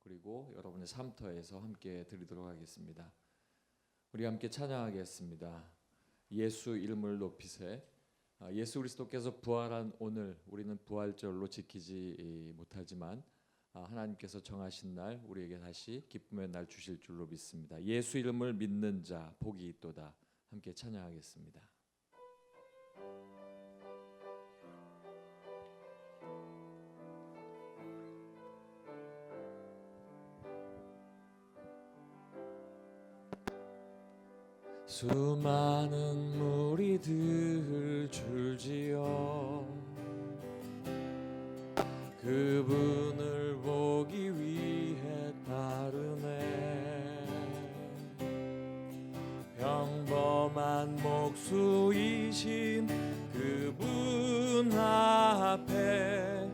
그리고 여러분의 삶터에서 함께 드리도록 하겠습니다. 우리 함께 찬양하겠습니다. 예수 이름을 높이세. 예수 그리스도께서 부활한 오늘 우리는 부활절로 지키지 못하지만 하나님께서 정하신 날 우리에게 다시 기쁨의 날 주실 줄로 믿습니다. 예수 이름을 믿는 자 복이 있도다. 함께 찬양하겠습니다. 수많은 무리들 줄지어 그분을 보기 위해 따르네. 평범한 목수이신 그분 앞에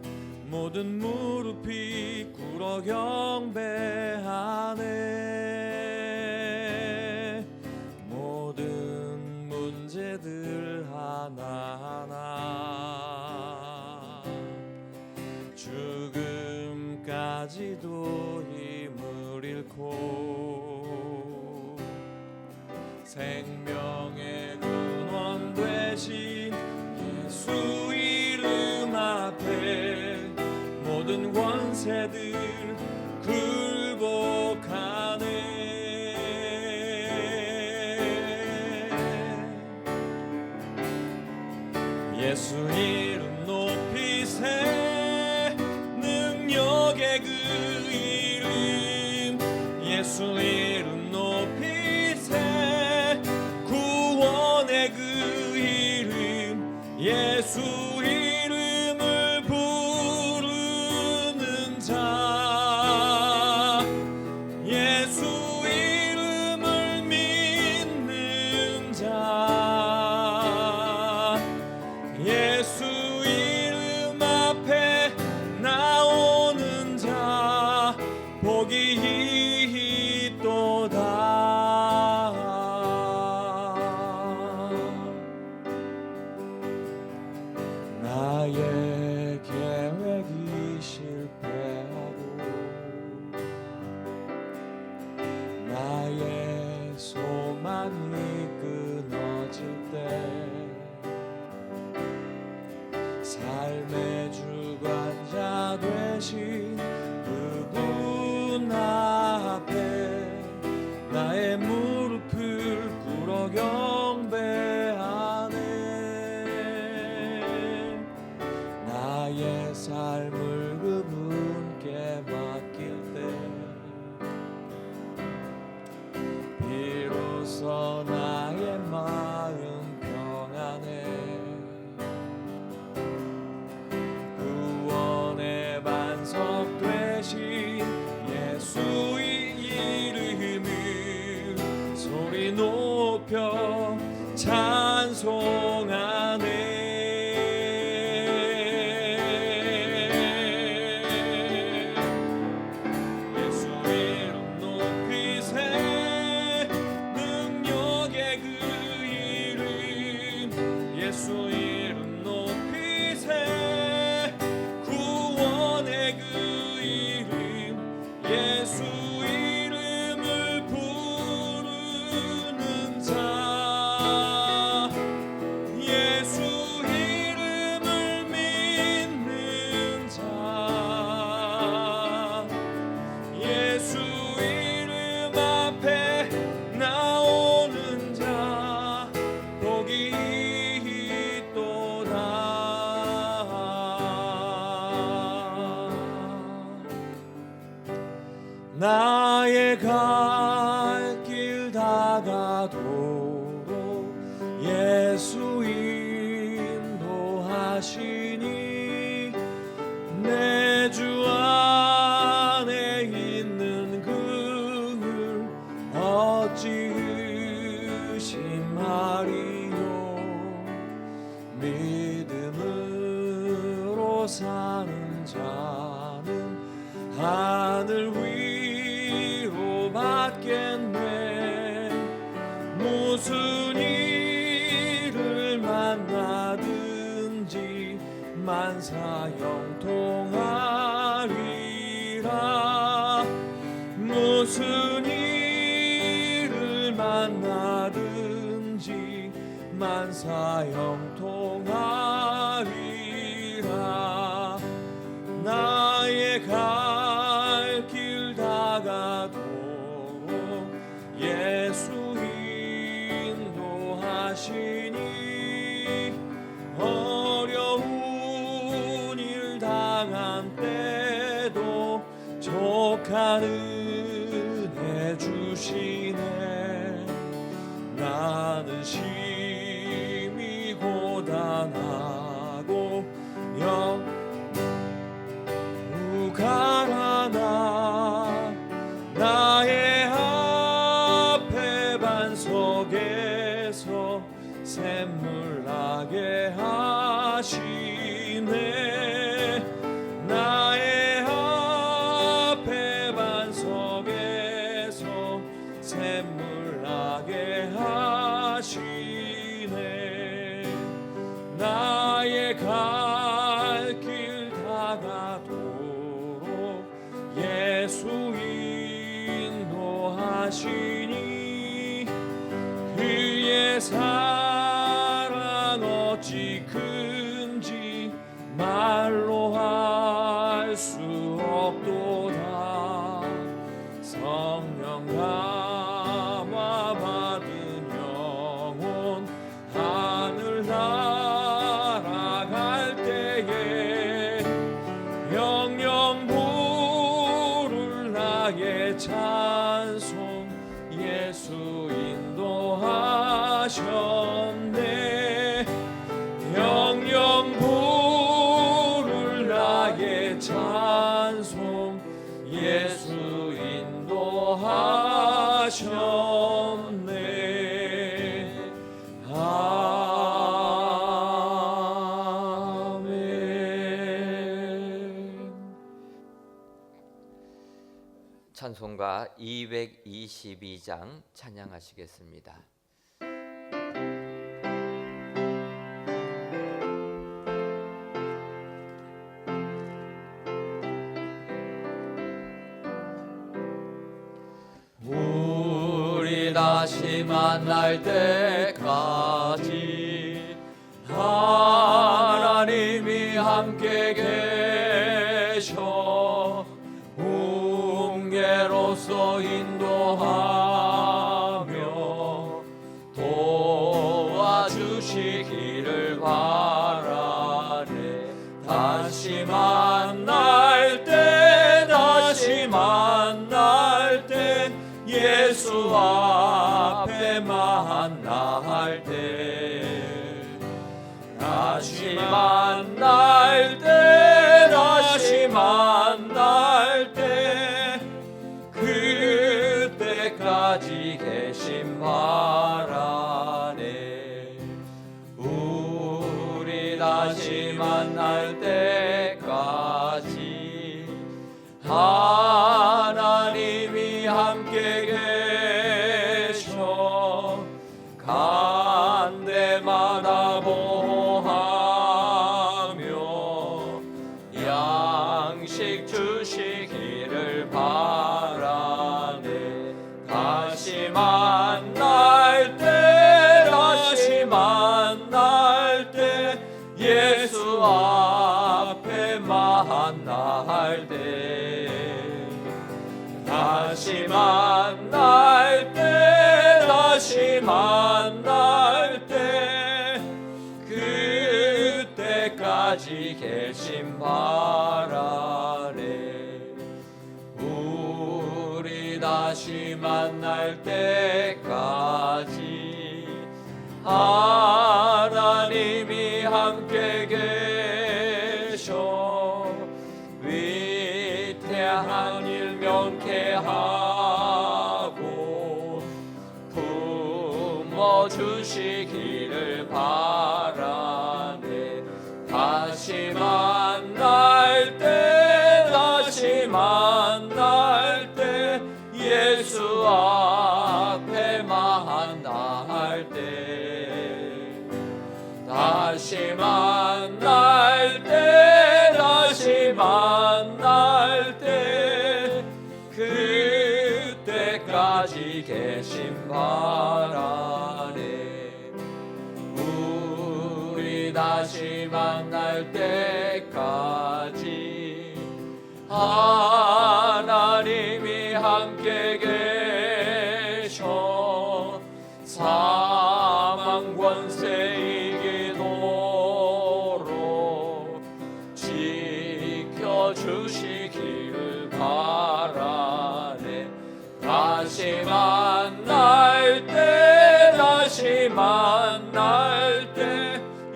모든 무릎이 꿇어 경배하네. 모든 문제들 하나하나 죽음까지도 힘을 잃고 생명의 근원 되신 예수 이름 앞에 모든 권세들 굴복하네. 예수 이름 높이세. 능력의 그 이름 예수 이름 높이세. 구원의 그 이름 예수 이름을 부르는 자 예수 이름을 믿는 자 예수 이름 앞에 나오는 자 복이 있도다. 나의 계획이 실패하고 나의 소망이 끊어질 때 삶의 주관자 되신 그분 앞에 나의 무릎을 꿇어 경배하네. 나의 삶을 그분께 맡길 때 비로소 나의 마음 평안해. 구원의 반석 되신 예수의 이름을 소리 높여 찬송하네. 예수 이름 높이세. 능력의 그 이름 예수 이름 높이세. 구원의 그 이름 예수 이름을 부르는 자 예수 이름을 믿는 자 예수 이름 앞에 나오는 자 복이 있도다. 나의 갈 길 다가도록 예수 인도하시니 내 주 안에 있는 그를 어찌 의심하리요. 믿음으로 사는 자는 하늘 위로 받겠네. 무슨 일을 만나든지 만사 형통하리라. 무슨 일을 만나든지 만사형통하리라. 나의 갈 길 다가도록 예수 인도하시니 어려운 일 당한 때도 족한 은혜 주시네. 나는 심히 고단하고 가라나 나의 앞에 반석에서 샘물 나게 하시네. 나의 앞에 반석에서 샘물 나게 하시네. 나의 갈 길 다가도록 예수 인도하시니 그의 사랑 어찌 큰지 말로 할 수 없도다. 성령 감화 받은 영혼 하늘 날아갈 때에 영영 부를 나의 찬송 예수 인도하셨네. 영영 부를 나의 찬송 예수 인도하셨네. 찬송가 222장 찬양하시겠습니다. 우리 다시 만날 때까지 하나님이 함께 계셔 웅계로서 인도하며 도와주시기를 바라네. 다시 만날 때 다시 만날 때 예수 앞에 만날 때 다시 만날 때 다시 만날 때 그때까지 계신 바라네. 우리 다시 만날 때까지 하나님이 함께 계셔 간 데마다 보호하며 양식 주시기를 바라네. 다시 만날 때 다시 만날 때 예수 앞에 만날 때 다시 만날 때 다시 만날 때 그때까지 계신 바라네. 우리 다시 만날 때까지 하나님이 함께 계셔 위태한 일 명쾌하고 품어주시기를 바라네. 다시 만날 때 다시 만날 때 예수 앞에 만날 때 다시 만날 때 다시 만날 때 때까지 계심 바라네. 우리 다시 만날 때까지 하나님이 함께 계셔 사망 권세 이기도록 지켜주시기를 바라네. 다시 만날 때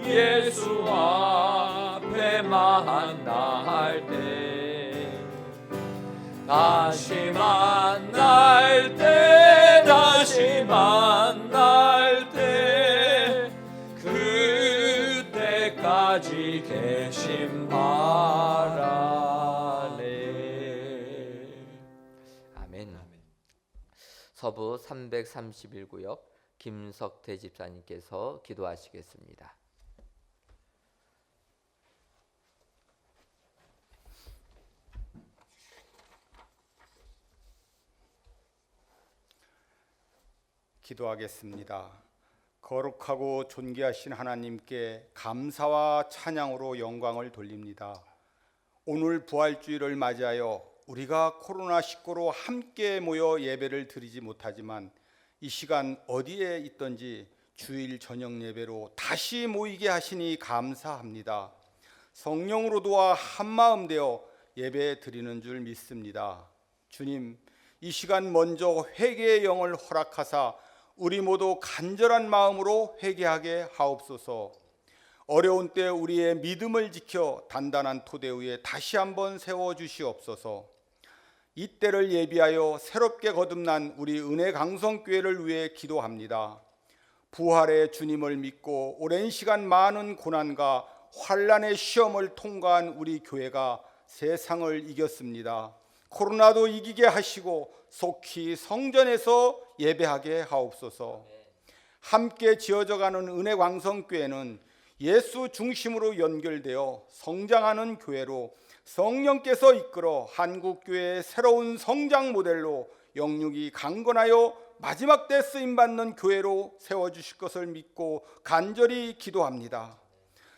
예수 앞에 만날 때 다시 만날 때 그때까지 계심 바라네. 아멘. 서부 331구역 김석태 집사님께서 기도하시겠습니다. 기도하겠습니다. 거룩하고 존귀하신 하나님께 감사와 찬양으로 영광을 돌립니다. 오늘 부활주일을 맞이하여 우리가 코로나19로 함께 모여 예배를 드리지 못하지만 이 시간 어디에 있든지 주일 저녁 예배로 다시 모이게 하시니 감사합니다. 성령으로 도와 한마음 되어 예배 드리는 줄 믿습니다. 주님, 이 시간 먼저 회개의 영을 허락하사 우리 모두 간절한 마음으로 회개하게 하옵소서. 어려운 때 우리의 믿음을 지켜 단단한 토대 위에 다시 한번 세워주시옵소서. 이때를 예비하여 새롭게 거듭난 우리 은혜강성교회를 위해 기도합니다. 부활의 주님을 믿고 오랜 시간 많은 고난과 환난의 시험을 통과한 우리 교회가 세상을 이겼습니다. 코로나도 이기게 하시고 속히 성전에서 예배하게 하옵소서. 함께 지어져가는 은혜광성교회는 예수 중심으로 연결되어 성장하는 교회로 성령께서 이끌어 한국교회의 새로운 성장 모델로 영육이 강건하여 마지막 때 쓰임받는 교회로 세워주실 것을 믿고 간절히 기도합니다.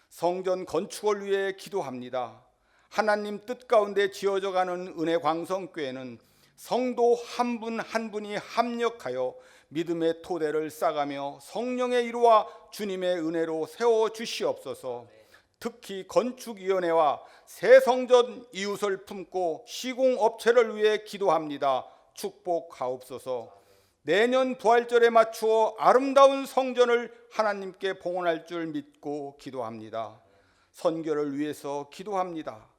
성전 건축을 위해 기도합니다. 하나님 뜻 가운데 지어져가는 은혜광성교회는 성도 한 분 한 분이 합력하여 믿음의 토대를 쌓아가며 성령의 이루와 주님의 은혜로 세워주시옵소서. 특히 건축위원회와 새 성전 이웃을 품고 시공업체를 위해 기도합니다. 축복하옵소서. 내년 부활절에 맞추어 아름다운 성전을 하나님께 봉헌할 줄 믿고 기도합니다. 선교를 위해서 기도합니다.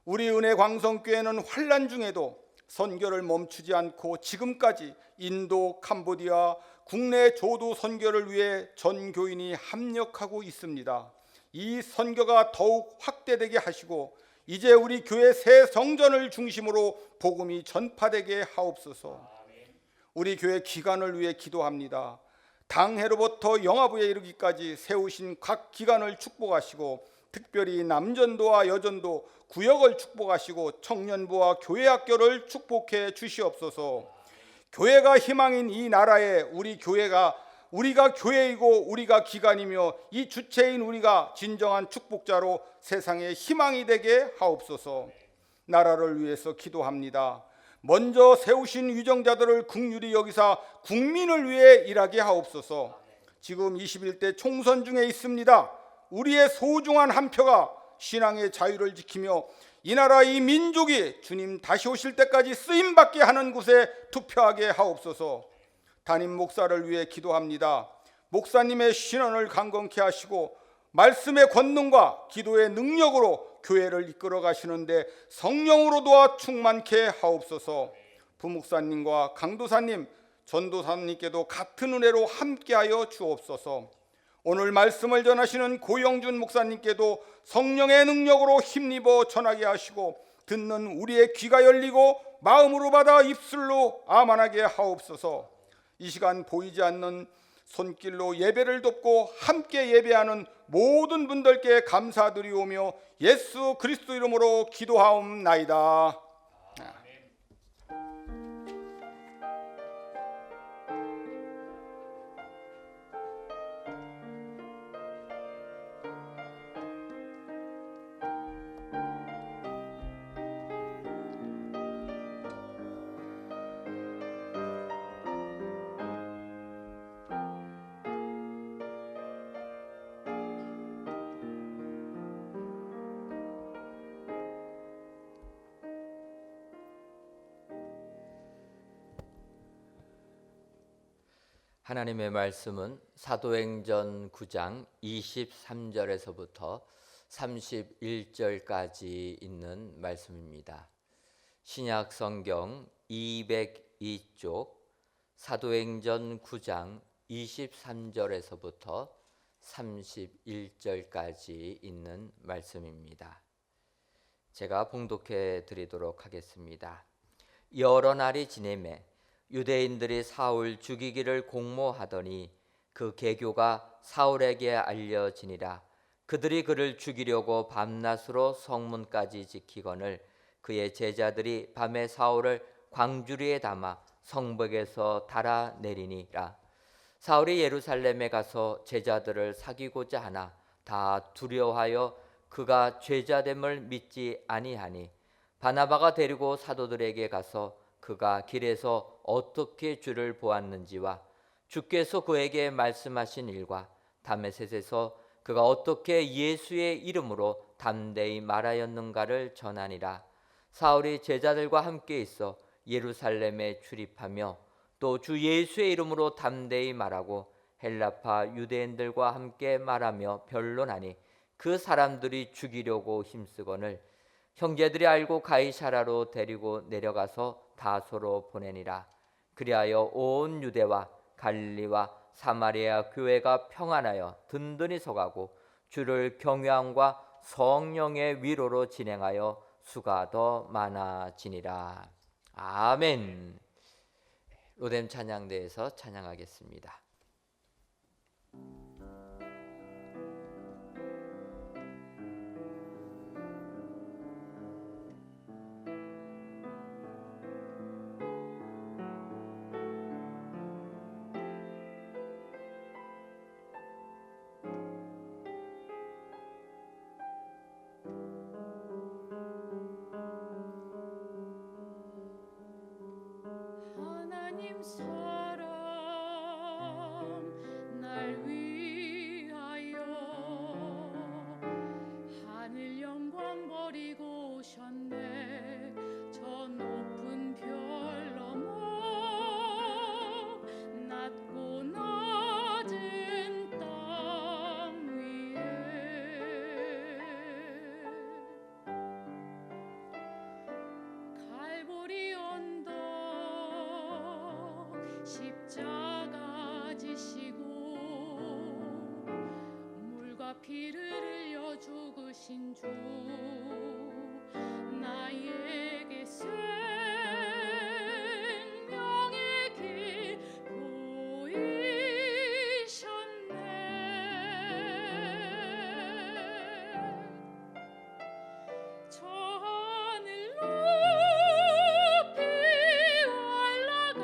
우리 은혜광성교회는 환난 중에도 선교를 멈추지 않고 지금까지 인도, 캄보디아 국내 조도 선교를 위해 전 교인이 합력하고 있습니다. 이 선교가 더욱 확대되게 하시고 이제 우리 교회 새 성전을 중심으로 복음이 전파되게 하옵소서. 우리 교회 기관을 위해 기도합니다. 당해로부터 영아부에 이르기까지 세우신 각 기관을 축복하시고 특별히 남전도와 여전도 구역을 축복하시고 청년부와 교회학교를 축복해 주시옵소서. 교회가 희망인 이 나라에 우리가 교회이고 우리가 기관이며 이 주체인 우리가 진정한 축복자로 세상에 희망이 되게 하옵소서. 나라를 위해서 기도합니다. 먼저 세우신 위정자들을 긍휼히 여기사 국민을 위해 일하게 하옵소서. 지금 21대 총선 중에 있습니다. 우리의 소중한 한 표가 신앙의 자유를 지키며 이 나라 이 민족이 주님 다시 오실 때까지 쓰임받게 하는 곳에 투표하게 하옵소서. 담임 목사를 위해 기도합니다. 목사님의 신원을 강건케 하시고 말씀의 권능과 기도의 능력으로 교회를 이끌어 가시는데 성령으로 도와 충만케 하옵소서. 부목사님과 강도사님, 전도사님께도 같은 은혜로 함께하여 주옵소서. 오늘 말씀을 전하시는 고영준 목사님께도 성령의 능력으로 힘입어 전하게 하시고 듣는 우리의 귀가 열리고 마음으로 받아 입술로 아멘하게 하옵소서. 이 시간 보이지 않는 손길로 예배를 돕고 함께 예배하는 모든 분들께 감사드리오며 예수 그리스도 이름으로 기도하옵나이다. 하나님의 말씀은 사도행전 9장 23절에서부터 31절까지 있는 말씀입니다. 신약 성경 202쪽 사도행전 9장 23절에서부터 31절까지 있는 말씀입니다. 제가 봉독해 드리도록 하겠습니다. 여러 날이 지내매 유대인들이 사울 죽이기를 공모하더니 그 계교가 사울에게 알려지니라. 그들이 그를 죽이려고 밤낮으로 성문까지 지키거늘 그의 제자들이 밤에 사울을 광주리에 담아 성벽에서 달아내리니라. 사울이 예루살렘에 가서 제자들을 사귀고자 하나 다 두려워하여 그가 죄자됨을 믿지 아니하니 바나바가 데리고 사도들에게 가서 그가 길에서 어떻게 주를 보았는지와 주께서 그에게 말씀하신 일과 다메섹에서 그가 어떻게 예수의 이름으로 담대히 말하였는가를 전하니라. 사울이 제자들과 함께 있어 예루살렘에 출입하며 또 주 예수의 이름으로 담대히 말하고 헬라파 유대인들과 함께 말하며 변론하니 그 사람들이 죽이려고 힘쓰거늘 형제들이 알고 가이사라로 데리고 내려가서 다소로 보내니라. 그리하여 온 유대와 갈릴리와 사마리아 교회가 평안하여 든든히 서가고 주를 경외함과 성령의 위로로 진행하여 수가 더 많아지니라. 아멘. 로뎀 찬양대에서 찬양하겠습니다. 하나님 사랑 날 위하여 하늘 영광 버리고 오셨네. 저 높은 별 넘어 낮고 낮은 땅 위에 갈보리 언덕 십자가 지시고 물과 피를 흘려 죽으신 주 나에게 생명의 길 보이셨네. 저 하늘 높이 올라가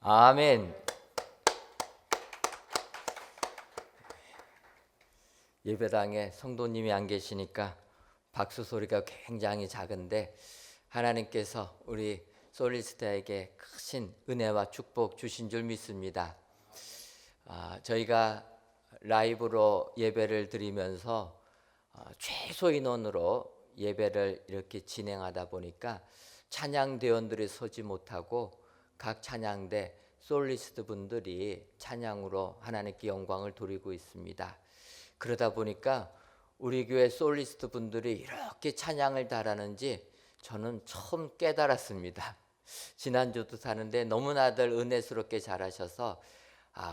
아멘. 예배당에 성도님이 안 계시니까 박수 소리가 굉장히 작은데 하나님께서 우리 솔리스트에게 크신 은혜와 축복 주신 줄 믿습니다. 저희가 라이브로 예배를 드리면서 최소 인원으로 예배를 이렇게 진행하다 보니까 찬양대원들이 서지 못하고 각 찬양대 솔리스트 분들이 찬양으로 하나님께 영광을 돌리고 있습니다. 그러다 보니까 우리 교회 솔리스트 분들이 이렇게 찬양을 잘하는지 저는 처음 깨달았습니다. 지난주도 사는데 너무나들 은혜스럽게 잘하셔서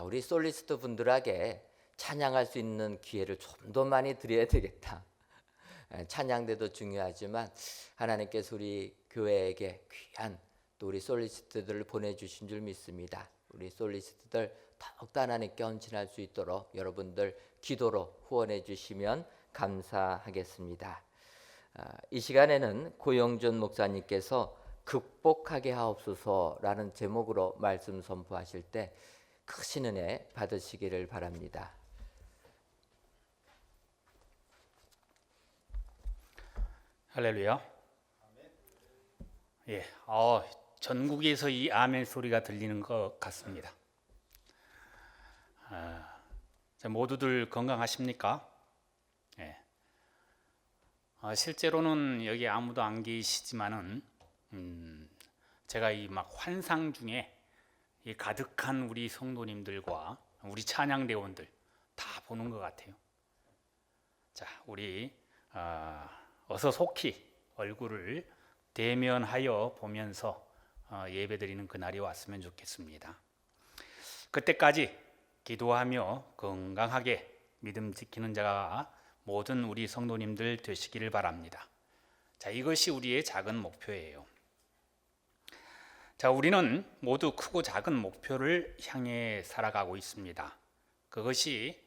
우리 솔리스트 분들에게 찬양할 수 있는 기회를 좀 더 많이 드려야 되겠다. 찬양대도 중요하지만 하나님께서 우리 교회에게 귀한 또 우리 솔리스트들을 보내주신 줄 믿습니다. 우리 솔리스트들 더욱더 하나님께 헌신할 수 있도록 여러분들 기도로 후원해 주시면 감사하겠습니다. 이 시간에는 고영준 목사님께서 극복하게 하옵소서라는 제목으로 말씀 선포하실 때 크신 은혜 받으시기를 바랍니다. 할렐루야. 예, 전국에서 이 아멘 소리가 들리는 것 같습니다. 모두들 건강하십니까? 예. 실제로는 여기 아무도 안 계시지만은 제가 이 막 환상 중에 이 가득한 우리 성도님들과 우리 찬양대원들 다 보는 것 같아요. 자, 우리 어서 속히 얼굴을 대면하여 보면서 예배드리는 그날이 왔으면 좋겠습니다. 그때까지 기도하며 건강하게 믿음 지키는 자가 모든 우리 성도님들 되시기를 바랍니다. 자, 이것이 우리의 작은 목표예요. 자, 우리는 모두 크고 작은 목표를 향해 살아가고 있습니다. 그것이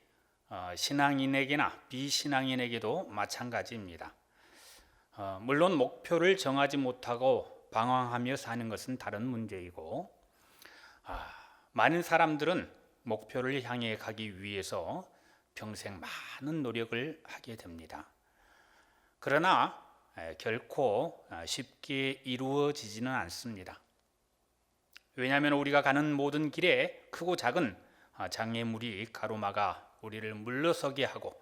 신앙인에게나 비신앙인에게도 마찬가지입니다. 물론 목표를 정하지 못하고 방황하며 사는 것은 다른 문제이고, 많은 사람들은 목표를 향해 가기 위해서 평생 많은 노력을 하게 됩니다. 그러나 결코 쉽게 이루어지지는 않습니다. 왜냐하면 우리가 가는 모든 길에 크고 작은 장애물이 가로막아 우리를 물러서게 하고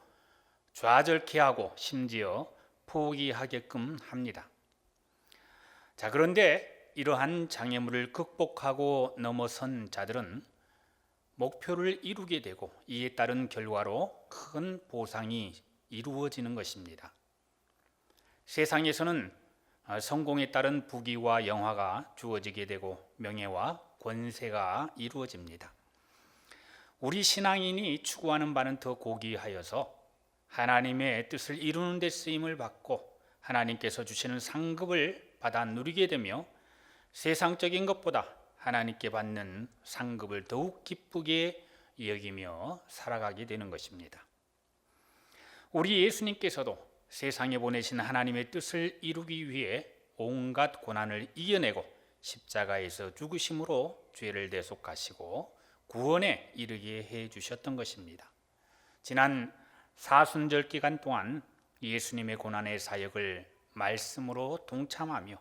좌절케 하고 심지어 포기하게끔 합니다. 자, 그런데 이러한 장애물을 극복하고 넘어선 자들은 목표를 이루게 되고 이에 따른 결과로 큰 보상이 이루어지는 것입니다. 세상에서는 성공에 따른 부귀와 영화가 주어지게 되고 명예와 권세가 이루어집니다. 우리 신앙인이 추구하는 바는 더 고귀하여서 하나님의 뜻을 이루는 데 쓰임을 받고 하나님께서 주시는 상급을 받아 누리게 되며 세상적인 것보다 하나님께 받는 상급을 더욱 기쁘게 여기며 살아가게 되는 것입니다. 우리 예수님께서도 세상에 보내신 하나님의 뜻을 이루기 위해 온갖 고난을 이겨내고 십자가에서 죽으심으로 죄를 대속하시고 구원에 이르게 해 주셨던 것입니다. 지난 사순절 기간 동안 예수님의 고난의 사역을 말씀으로 동참하며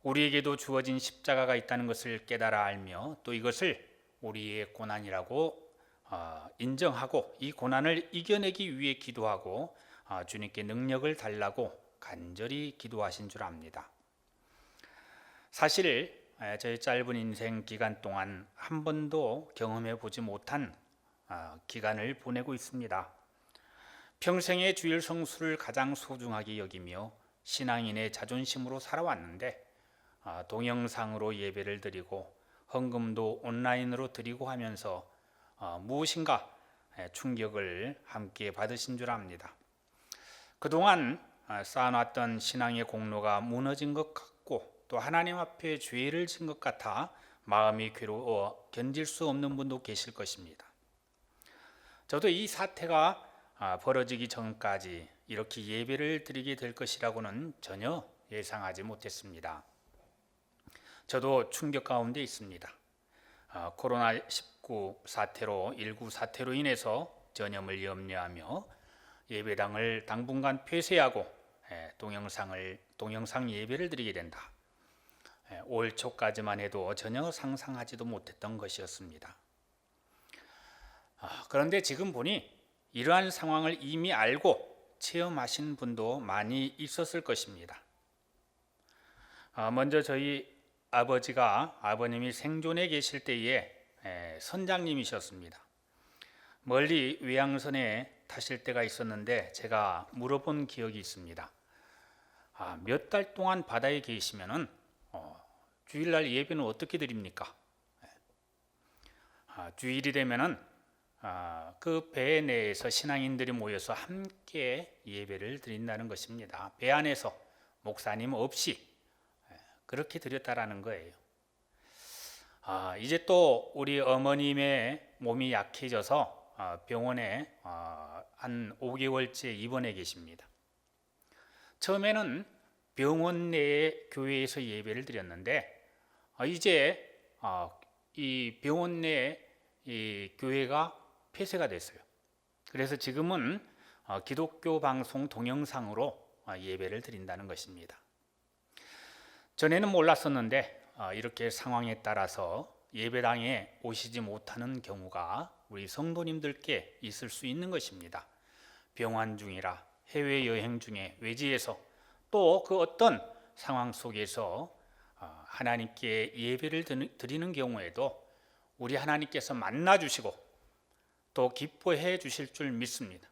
우리에게도 주어진 십자가가 있다는 것을 깨달아 알며 또 이것을 우리의 고난이라고 인정하고 이 고난을 이겨내기 위해 기도하고 주님께 능력을 달라고 간절히 기도하신 줄 압니다. 사실 저의 짧은 인생 기간 동안 한 번도 경험해 보지 못한 기간을 보내고 있습니다. 평생의 주일 성수를 가장 소중하게 여기며 신앙인의 자존심으로 살아왔는데 동영상으로 예배를 드리고 헌금도 온라인으로 드리고 하면서 무엇인가 충격을 함께 받으신 줄 압니다. 그동안 쌓아놨던 신앙의 공로가 무너진 것 같고 또 하나님 앞에 죄를 진 것 같아 마음이 괴로워 견딜 수 없는 분도 계실 것입니다. 저도 이 사태가 벌어지기 전까지 이렇게 예배를 드리게 될 것이라고는 전혀 예상하지 못했습니다. 저도 충격 가운데 있습니다. 코로나19 사태로 19 사태로 인해서 전염을 염려하며 예배당을 당분간 폐쇄하고 동영상 예배를 드리게 된다. 올 초까지만 해도 전혀 상상하지도 못했던 것이었습니다. 그런데 지금 보니 이러한 상황을 이미 알고 체험하신 분도 많이 있었을 것입니다. 먼저 저희 아버님이 생존해 계실 때에 선장님이셨습니다. 멀리 외양선에 타실 때가 있었는데 제가 물어본 기억이 있습니다. 몇 달 동안 바다에 계시면은 주일날 예배는 어떻게 드립니까? 주일이 되면은 그 배 내에서 신앙인들이 모여서 함께 예배를 드린다는 것입니다. 배 안에서 목사님 없이 그렇게 드렸다라는 거예요. 이제 또 우리 어머님의 몸이 약해져서 병원에 한 5개월째 입원해 계십니다. 처음에는 병원 내에 교회에서 예배를 드렸는데 이제 이 병원 내에 이 교회가 폐쇄가 됐어요. 그래서 지금은 기독교 방송 동영상으로 예배를 드린다는 것입니다. 전에는 몰랐었는데 이렇게 상황에 따라서 예배당에 오시지 못하는 경우가 우리 성도님들께 있을 수 있는 것입니다. 병환 중이라 해외여행 중에 외지에서 또 그 어떤 상황 속에서 하나님께 예배를 드리는 경우에도 우리 하나님께서 만나주시고 또 기뻐해 주실 줄 믿습니다.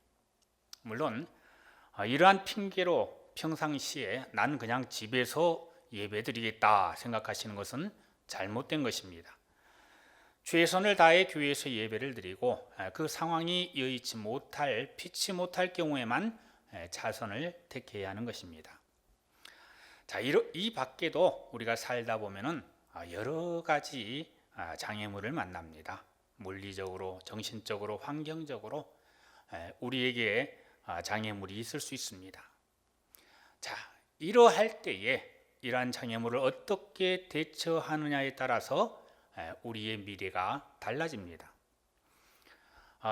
물론 이러한 핑계로 평상시에 난 그냥 집에서 예배 드리겠다 생각하시는 것은 잘못된 것입니다. 최선을 다해 교회에서 예배를 드리고 그 상황이 여의치 못할, 피치 못할 경우에만 차선을 택해야 하는 것입니다. 자, 이 밖에도 우리가 살다 보면은 여러 가지 장애물을 만납니다. 물리적으로, 정신적으로, 환경적으로 우리에게 장애물이 있을 수 있습니다. 자, 이러할 때에 이러한 장애물을 어떻게 대처하느냐에 따라서 우리의 미래가 달라집니다.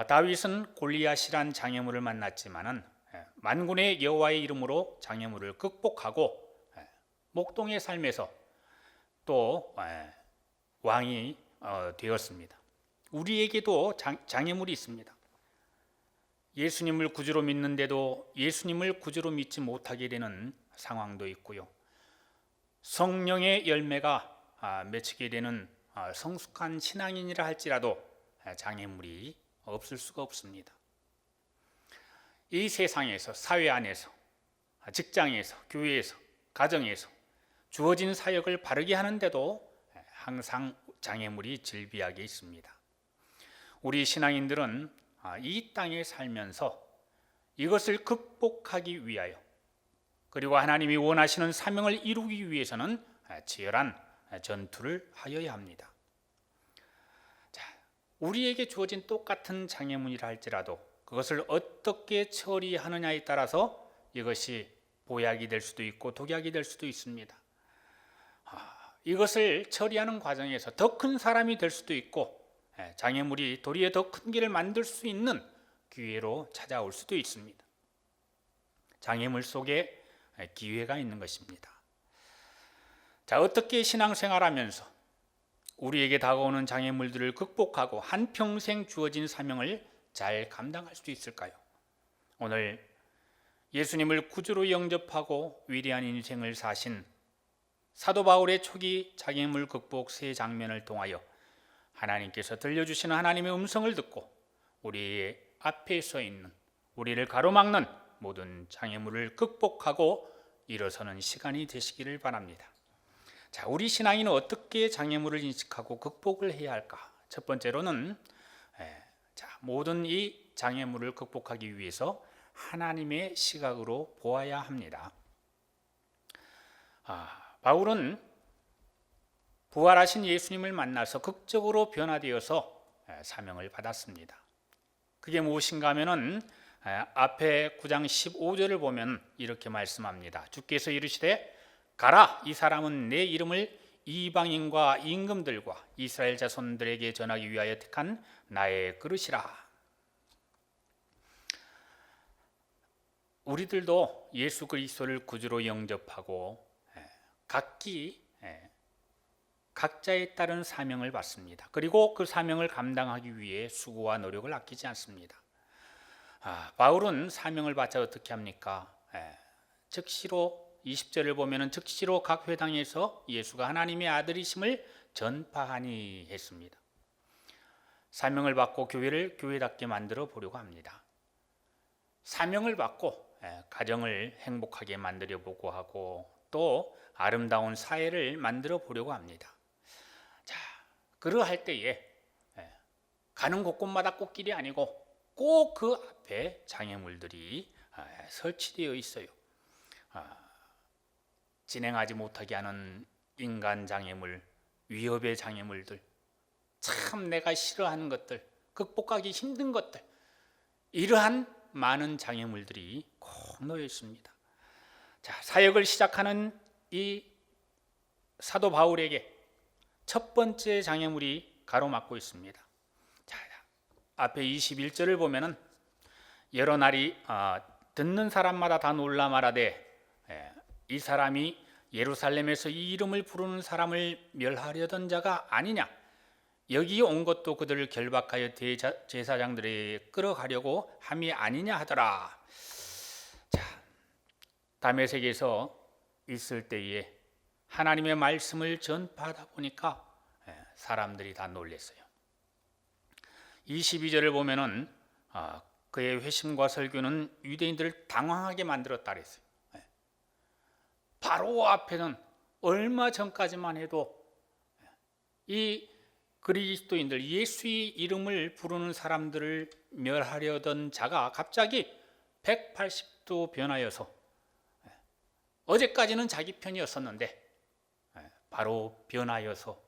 다윗은 골리앗이란 장애물을 만났지만은 만군의 여호와의 이름으로 장애물을 극복하고 목동의 삶에서 또 왕이 되었습니다. 우리에게도 장애물이 있습니다. 예수님을 구주로 믿는데도 예수님을 구주로 믿지 못하게 되는 상황도 있고요. 성령의 열매가 맺히게 되는 성숙한 신앙인이라 할지라도 장애물이 없을 수가 없습니다. 이 세상에서, 사회 안에서, 직장에서, 교회에서, 가정에서 주어진 사역을 바르게 하는데도 항상 장애물이 질비하게 있습니다. 우리 신앙인들은 이 땅에 살면서 이것을 극복하기 위하여 그리고 하나님이 원하시는 사명을 이루기 위해서는 치열한 전투를 하여야 합니다. 자, 우리에게 주어진 똑같은 장애물이라 할지라도 그것을 어떻게 처리하느냐에 따라서 이것이 보약이 될 수도 있고 독약이 될 수도 있습니다. 이것을 처리하는 과정에서 더 큰 사람이 될 수도 있고 장애물이 도리어 더 큰 길을 만들 수 있는 기회로 찾아올 수도 있습니다. 장애물 속에 기회가 있는 것입니다. 자, 어떻게 신앙생활하면서 우리에게 다가오는 장애물들을 극복하고 한평생 주어진 사명을 잘 감당할 수 있을까요? 오늘 예수님을 구주로 영접하고 위대한 인생을 사신 사도 바울의 초기 장애물 극복 세 장면을 통하여 하나님께서 들려주시는 하나님의 음성을 듣고 우리의 앞에 서 있는 우리를 가로막는 모든 장애물을 극복하고 일어서는 시간이 되시기를 바랍니다. 자, 우리 신앙인은 어떻게 장애물을 인식하고 극복을 해야 할까? 첫 번째로는 모든 이 장애물을 극복하기 위해서 하나님의 시각으로 보아야 합니다. 바울은 부활하신 예수님을 만나서 극적으로 변화되어서 사명을 받았습니다. 그게 무엇인가 하면은 앞에 9장 15절을 보면 이렇게 말씀합니다. 주께서 이르시되 가라, 이 사람은 내 이름을 이방인과 임금들과 이스라엘 자손들에게 전하기 위하여 택한 나의 그릇이라. 우리들도 예수 그리스도를 구주로 영접하고 각기 각자에 따른 사명을 받습니다. 그리고 그 사명을 감당하기 위해 수고와 노력을 아끼지 않습니다. 바울은 사명을 받자 어떻게 합니까? 즉시로 20절을 보면은 즉시로 각 회당에서 예수가 하나님의 아들이심을 전파하니 했습니다. 사명을 받고 교회를 교회답게 만들어 보려고 합니다. 사명을 받고 가정을 행복하게 만들어 보고 하고 또 아름다운 사회를 만들어 보려고 합니다. 자, 그러할 때에 가는 곳곳마다 꽃길이 아니고 꼭 그 앞에 장애물들이 설치되어 있어요. 진행하지 못하게 하는 인간 장애물, 위협의 장애물들, 참 내가 싫어하는 것들, 극복하기 힘든 것들, 이러한 많은 장애물들이 꼭 놓여 있습니다. 자, 사역을 시작하는 이 사도 바울에게 첫 번째 장애물이 가로막고 있습니다. 자, 앞에 21절을 보면은 여러 날이 듣는 사람마다 다 놀라 말하되 이 사람이 예루살렘에서 이 이름을 부르는 사람을 멸하려던 자가 아니냐, 여기 온 것도 그들을 결박하여 제사장들에게 끌어가려고 함이 아니냐 하더라. 자, 다메섹에서 있을 때에 하나님의 말씀을 전파하다 보니까 사람들이 다 놀랐어요. 22절을 보면은 그의 회심과 설교는 유대인들을 당황하게 만들었다 그랬어요. 바로 앞에는 얼마 전까지만 해도 이 그리스도인들, 예수의 이름을 부르는 사람들을 멸하려던 자가 갑자기 180도 변하여서 어제까지는 자기 편이었었는데 바로 변하여서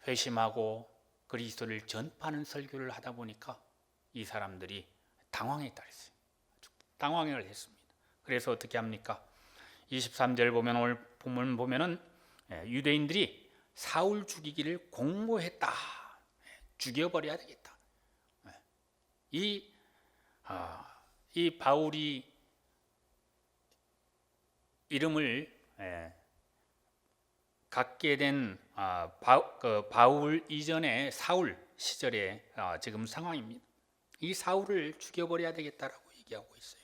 회심하고 그리스도를 전파하는 설교를 하다 보니까 이 사람들이 당황했다 그랬어요. 당황을 했습니다. 그래서 어떻게 합니까? 23절 보면 오늘 본문 보면은 유대인들이 사울 죽이기를 공모했다. 죽여버려야 되겠다. 이 바울이 이름을 갖게 된 바울 이전의 사울 시절의 지금 상황입니다. 이 사울을 죽여버려야 되겠다라고 얘기하고 있어요.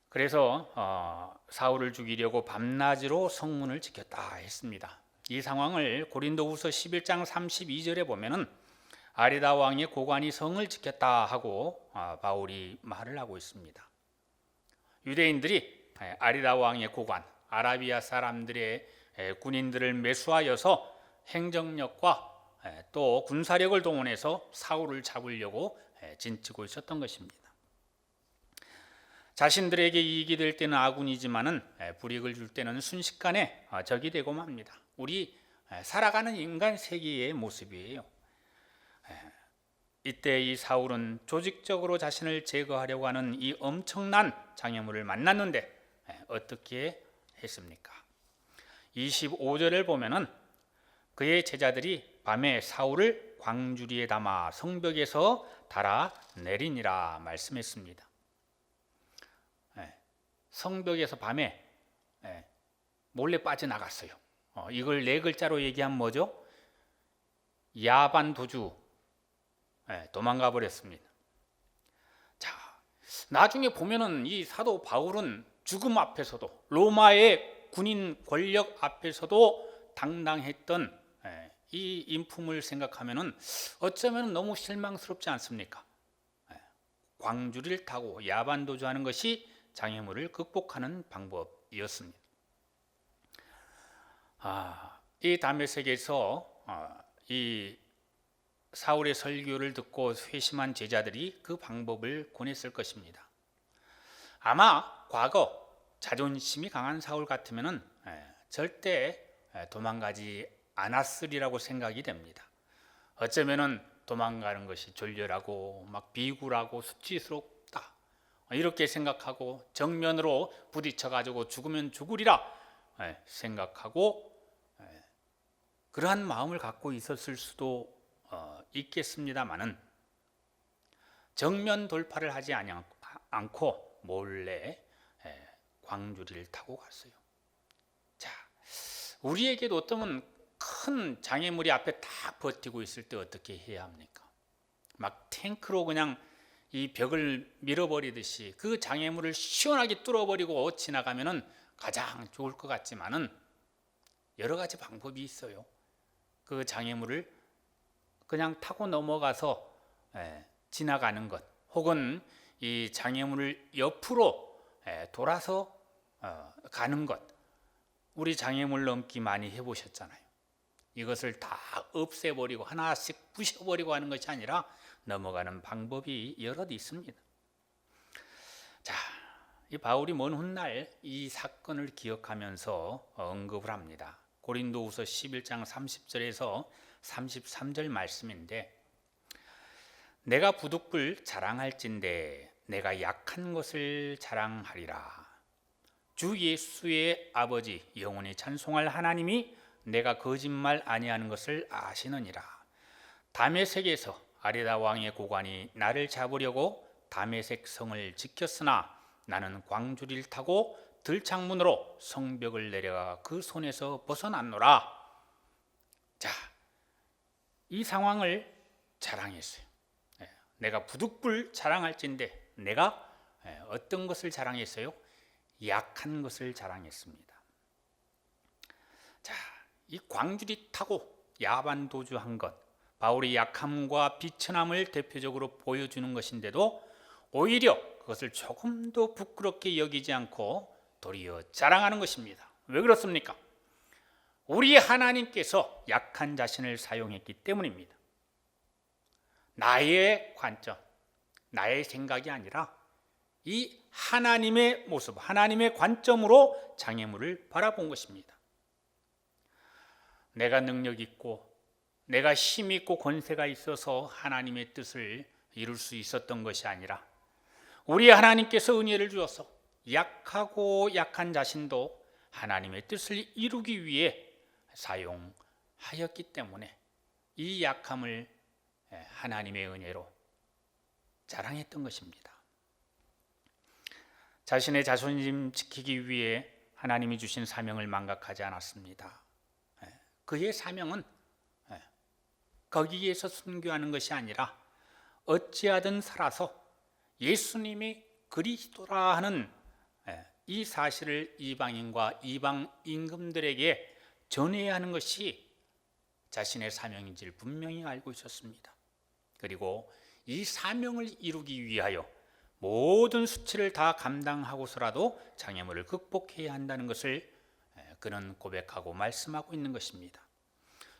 그래서 사울을 죽이려고 밤낮으로 성문을 지켰다 했습니다. 이 상황을 고린도후서 11장 32절에 보면은 아리다 왕의 고관이 성을 지켰다 하고 바울이 말을 하고 있습니다. 유대인들이 아리다 왕의 고관, 아라비아 사람들의 군인들을 매수하여서 행정력과 또 군사력을 동원해서 사울을 잡으려고 진치고 있었던 것입니다. 자신들에게 이익이 될 때는 아군이지만은 불이익을 줄 때는 순식간에 적이 되고 맙니다. 우리 살아가는 인간 세계의 모습이에요. 이때 이 사울은 조직적으로 자신을 제거하려고 하는 이 엄청난 장애물을 만났는데 어떻게 했습니까? 25절을 보면은 그의 제자들이 밤에 사울을 광주리에 담아 성벽에서 달아 내리니라 말씀했습니다. 성벽에서 밤에 몰래 빠져나갔어요. 이걸 네 글자로 얘기하면 뭐죠? 야반도주. 도망가 버렸습니다. 자, 나중에 보면은 이 사도 바울은 죽음 앞에서도 로마의 군인 권력 앞에서도 당당했던 이 인품을 생각하면은 어쩌면 너무 실망스럽지 않습니까? 광주리를 타고 야반도주하는 것이 장애물을 극복하는 방법이었습니다. 이 다메섹에서 이 사울의 설교를 듣고 회심한 제자들이 그 방법을 권했을 것입니다. 아마 과거 자존심이 강한 사울 같으면은 절대 도망가지 않았으리라고 생각이 됩니다. 어쩌면은 도망가는 것이 졸렬하고 막 비굴하고 수치스럽다 이렇게 생각하고 정면으로 부딪혀 가지고 죽으면 죽으리라 생각하고 그러한 마음을 갖고 있었을 수도 있겠습니다마는 정면 돌파를 하지 않고 몰래 광주리를 타고 갔어요. 자, 우리에게도 어쩌면 큰 장애물이 앞에 딱 버티고 있을 때 어떻게 해야 합니까? 막 탱크로 그냥 이 벽을 밀어버리듯이 그 장애물을 시원하게 뚫어버리고 지나가면은 가장 좋을 것 같지만은 여러 가지 방법이 있어요. 그 장애물을 그냥 타고 넘어가서 지나가는 것, 혹은 이 장애물을 옆으로 돌아서 가는 것. 우리 장애물 넘기 많이 해보셨잖아요. 이것을 다 없애버리고 하나씩 부셔버리고 하는 것이 아니라 넘어가는 방법이 여럿 있습니다. 자, 이 바울이 먼 훗날 이 사건을 기억하면서 언급을 합니다. 고린도후서 11장 30절에서 33절 말씀인데, 내가 부득불 자랑할진대 내가 약한 것을 자랑하리라. 주 예수의 아버지 영원히 찬송할 하나님이 내가 거짓말 아니하는 것을 아시느니라. 다메섹에서 아레다 왕의 고관이 나를 잡으려고 다메섹 성을 지켰으나 나는 광주리를 타고 들창문으로 성벽을 내려가 그 손에서 벗어났노라. 자, 이 상황을 자랑했어요. 내가 부득불 자랑할진대 내가 어떤 것을 자랑했어요? 약한 것을 자랑했습니다. 자, 이 광주리 타고 야반 도주한 것, 바울이 약함과 비천함을 대표적으로 보여주는 것인데도 오히려 그것을 조금 더 부끄럽게 여기지 않고 도리어 자랑하는 것입니다. 왜 그렇습니까? 우리 하나님께서 약한 자신을 사용했기 때문입니다. 나의 관점, 나의 생각이 아니라 이 하나님의 모습, 하나님의 관점으로 장애물을 바라본 것입니다. 내가 능력 있고 내가 힘 있고 권세가 있어서 하나님의 뜻을 이룰 수 있었던 것이 아니라 우리 하나님께서 은혜를 주어서 약하고 약한 자신도 하나님의 뜻을 이루기 위해 사용하였기 때문에 이 약함을 하나님의 은혜로 자랑했던 것입니다. 자신의 자존심 지키기 위해 하나님이 주신 사명을 망각하지 않았습니다. 그의 사명은 거기에서 순교하는 것이 아니라 어찌하든 살아서 예수님이 그리스도라 하는 이 사실을 이방인과 이방 임금들에게 전해야 하는 것이 자신의 사명인지를 분명히 알고 있었습니다. 그리고 이 사명을 이루기 위하여 모든 수치를 다 감당하고서라도 장애물을 극복해야 한다는 것을 그는 고백하고 말씀하고 있는 것입니다.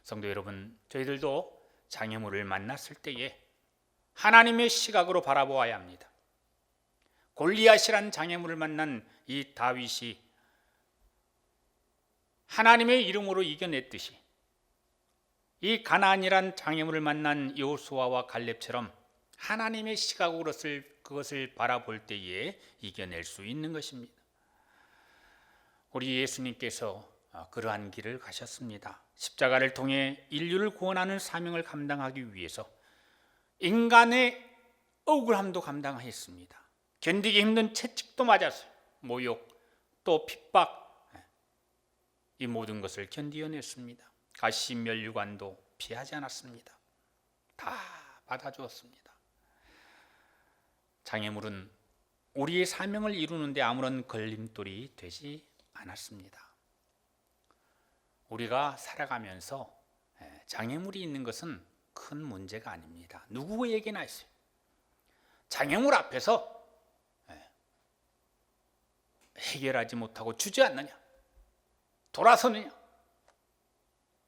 성도 여러분, 저희들도 장애물을 만났을 때에 하나님의 시각으로 바라보아야 합니다. 골리앗이란 장애물을 만난 이 다윗이 하나님의 이름으로 이겨냈듯이 이 가나안이란 장애물을 만난 여호수아와 갈렙처럼 하나님의 시각으로 그것을 바라볼 때에 이겨낼 수 있는 것입니다. 우리 예수님께서 그러한 길을 가셨습니다. 십자가를 통해 인류를 구원하는 사명을 감당하기 위해서 인간의 억울함도 감당하였습니다. 견디기 힘든 채찍도 맞았어요. 모욕, 또 핍박, 이 모든 것을 견디어냈습니다. 가시면류관도 피하지 않았습니다. 다 받아주었습니다. 장애물은 우리의 사명을 이루는데 아무런 걸림돌이 되지 않았습니다. 우리가 살아가면서 장애물이 있는 것은 큰 문제가 아닙니다. 누구에게나 있어요. 장애물 앞에서 해결하지 못하고 주저앉느냐, 돌아서느냐,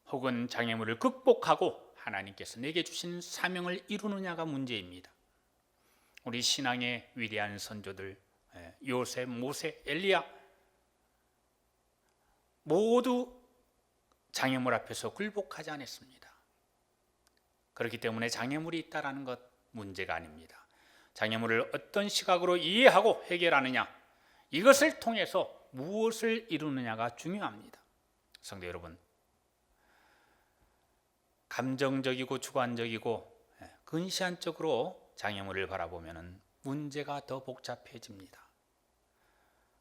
혹은 장애물을 극복하고 하나님께서 내게 주신 사명을 이루느냐가 문제입니다. 우리 신앙의 위대한 선조들 요셉, 모세, 엘리야 모두 장애물 앞에서 굴복하지 않았습니다. 그렇기 때문에 장애물이 있다는 것 문제가 아닙니다. 장애물을 어떤 시각으로 이해하고 해결하느냐, 이것을 통해서 무엇을 이루느냐가 중요합니다. 성도 여러분, 감정적이고 주관적이고 근시안적으로 장애물을 바라보면 문제가 더 복잡해집니다.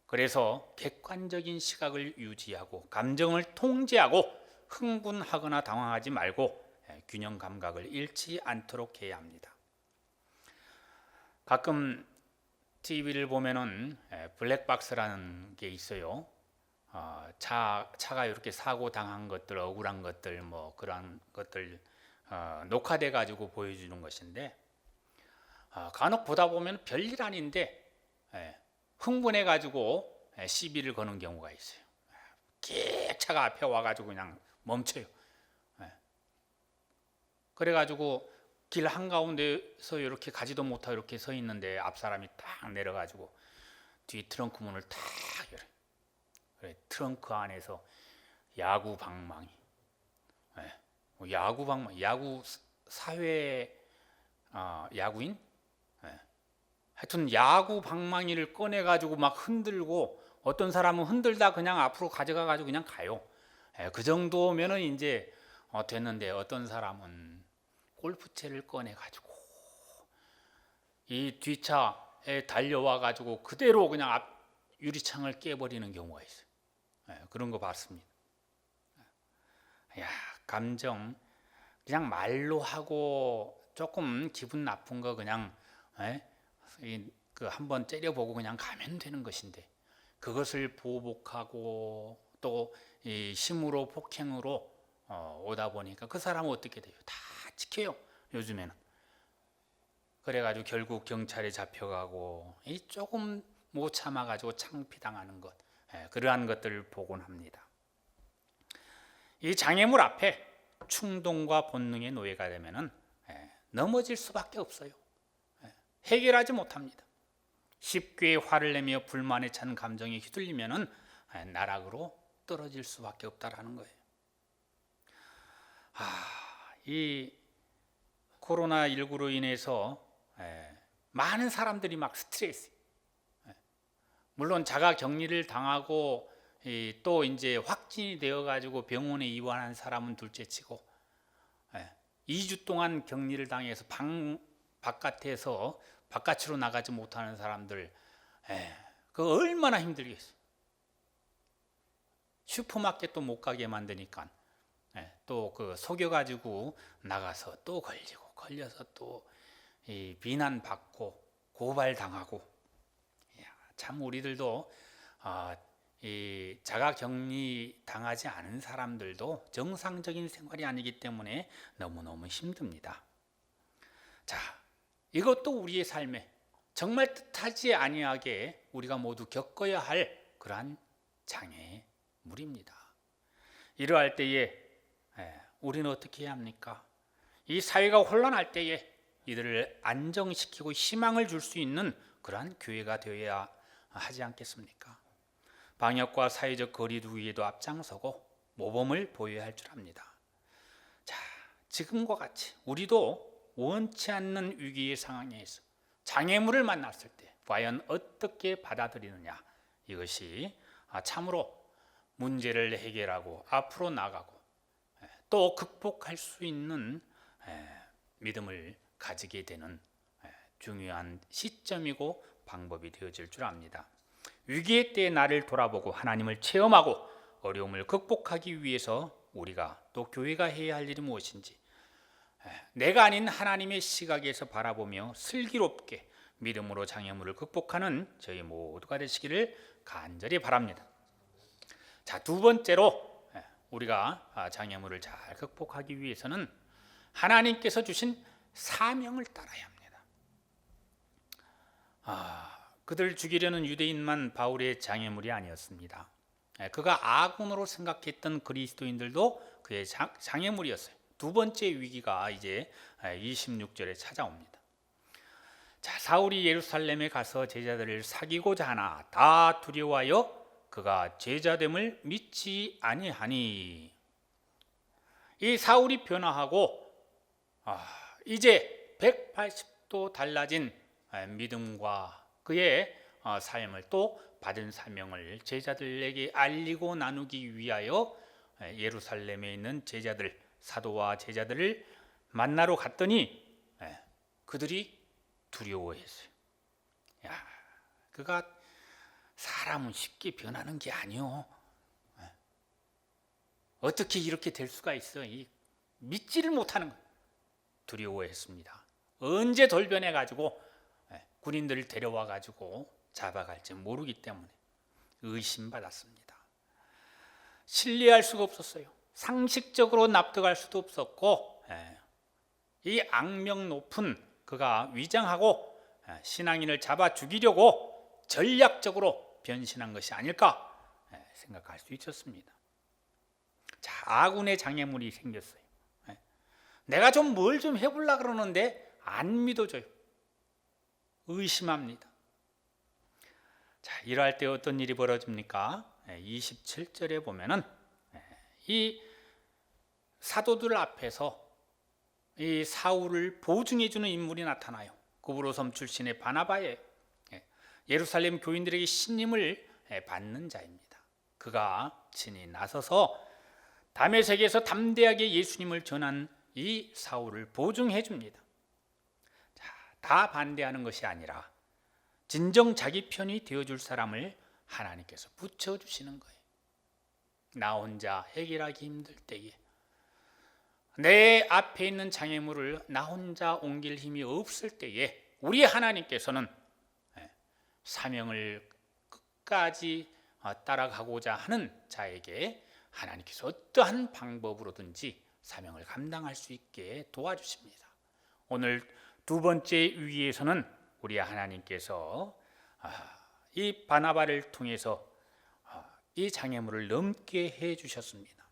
그래서 객관적인 시각을 유지하고 감정을 통제하고 흥분하거나 당황하지 말고 균형 감각을 잃지 않도록 해야 합니다. 가끔 TV를 보면은 블랙박스라는 게 있어요. 차가 이렇게 사고 당한 것들, 억울한 것들, 뭐 그런 것들 녹화돼 가지고 보여주는 것인데, 간혹 보다 보면 별일 아닌데 흥분해 가지고 시비를 거는 경우가 있어요. 객 차가 앞에 와 가지고 그냥 멈춰요. 그래 가지고 길 한가운데서 이렇게 가지도 못하고 이렇게 서 있는데 앞 사람이 딱 내려 가지고 뒤 트렁크 문을 탁 열어요. 그래, 트렁크 안에서 야구 방망이, 야구 방망이, 야구 사회 야구인, 하여튼 야구 방망이를 꺼내 가지고 막 흔들고, 어떤 사람은 흔들다 그냥 앞으로 가져가 가지고 그냥 가요. 그 정도면은 이제 됐는데, 어떤 사람은 골프채를 꺼내 가지고 이 뒷차에 달려와 가지고 그대로 그냥 앞 유리창을 깨버리는 경우가 있어요. 그런 거 봤습니다. 감정 그냥 말로 하고 조금 기분 나쁜 거 그냥 그 한번 때려보고 그냥 가면 되는 것인데, 그것을 보복하고 또 이 힘으로 폭행으로 오다 보니까 그 사람은 어떻게 돼요? 다 지켜요, 요즘에는. 그래가지고 결국 경찰에 잡혀가고 이 조금 못 참아가지고 창피당하는 것, 그러한 것들을 보곤 합니다. 이 장애물 앞에 충동과 본능의 노예가 되면은 넘어질 수밖에 없어요. 해결하지 못합니다. 쉽게 화를 내며 불만에 찬 감정에 휘둘리면은 나락으로 떨어질 수밖에 없다라는 거예요. 이 코로나19로 인해서 많은 사람들이 막 스트레스, 물론 자가 격리를 당하고 또 이제 확진이 되어 가지고 병원에 입원한 사람은 둘째치고 2주 동안 격리를 당해서 바깥으로 나가지 못하는 사람들, 그거 얼마나 힘들겠어요. 슈퍼마켓도 못 가게 만드니까 또 그 속여가지고 나가서 또 걸려서 또 비난받고 고발당하고. 참 우리들도 이 자가격리 당하지 않은 사람들도 정상적인 생활이 아니기 때문에 너무너무 힘듭니다. 자, 이것도 우리의 삶에 정말 뜻하지 아니하게 우리가 모두 겪어야 할 그러한 장애물입니다. 이러할 때에 우리는 어떻게 해야 합니까? 이 사회가 혼란할 때에 이들을 안정시키고 희망을 줄 수 있는 그러한 교회가 되어야 하지 않겠습니까? 방역과 사회적 거리두기에도 앞장서고 모범을 보여야 할 줄 압니다. 자, 지금과 같이 우리도 원치 않는 위기의 상황에서 장애물을 만났을 때 과연 어떻게 받아들이느냐, 이것이 참으로 문제를 해결하고 앞으로 나가고 또 극복할 수 있는 믿음을 가지게 되는 중요한 시점이고 방법이 되어질 줄 압니다. 위기의 때에 나를 돌아보고 하나님을 체험하고 어려움을 극복하기 위해서 우리가 또 교회가 해야 할 일이 무엇인지, 내가 아닌 하나님의 시각에서 바라보며 슬기롭게 믿음으로 장애물을 극복하는 저희 모두가 되시기를 간절히 바랍니다. 자, 두 번째로 우리가 장애물을 잘 극복하기 위해서는 하나님께서 주신 사명을 따라야 합니다. 그들 죽이려는 유대인만 바울의 장애물이 아니었습니다. 그가 아군으로 생각했던 그리스도인들도 그의 장애물이었어요. 두 번째 위기가 이제 26절에 찾아옵니다. 자, 사울이 예루살렘에 가서 제자들을 사귀고자 하나 다 두려워하여 그가 제자됨을 믿지 아니하니. 이 사울이 변화하고 이제 180도 달라진 믿음과 그의 삶을 또 받은 사명을 제자들에게 알리고 나누기 위하여 예루살렘에 있는 제자들 사도와 제자들을 만나러 갔더니 그들이 두려워했어요. 야, 그가 사람은 쉽게 변하는 게 아니오. 어떻게 이렇게 될 수가 있어? 믿지를 못하는 거예요. 두려워했습니다. 언제 돌변해가지고 군인들을 데려와가지고 잡아갈지 모르기 때문에 의심받았습니다. 신뢰할 수가 없었어요. 상식적으로 납득할 수도 없었고, 이 악명 높은 그가 위장하고 신앙인을 잡아 죽이려고 전략적으로 변신한 것이 아닐까 생각할 수 있었습니다. 자, 아군의 장애물이 생겼어요. 내가 좀 뭘 좀 해보려 그러는데 안 믿어줘요. 의심합니다. 자, 이러할 때 어떤 일이 벌어집니까? 27절에 보면은 이 사도들 앞에서 이 사울을 보증해주는 인물이 나타나요. 구브로섬 출신의 바나바예요. 예루살렘 교인들에게 신임을 받는 자입니다. 그가 친히 나서서 다메섹에서 담대하게 예수님을 전한 이 사울을 보증해 줍니다. 자, 다 반대하는 것이 아니라 진정 자기 편이 되어줄 사람을 하나님께서 붙여주시는 거예요. 나 혼자 해결하기 힘들 때에, 내 앞에 있는 장애물을 나 혼자 옮길 힘이 없을 때에 우리 하나님께서는 사명을 끝까지 따라가고자 하는 자에게 하나님께서 어떠한 방법으로든지 사명을 감당할 수 있게 도와주십니다. 오늘 두 번째 위에서는 우리 하나님께서 이 바나바를 통해서 이 장애물을 넘게 해 주셨습니다.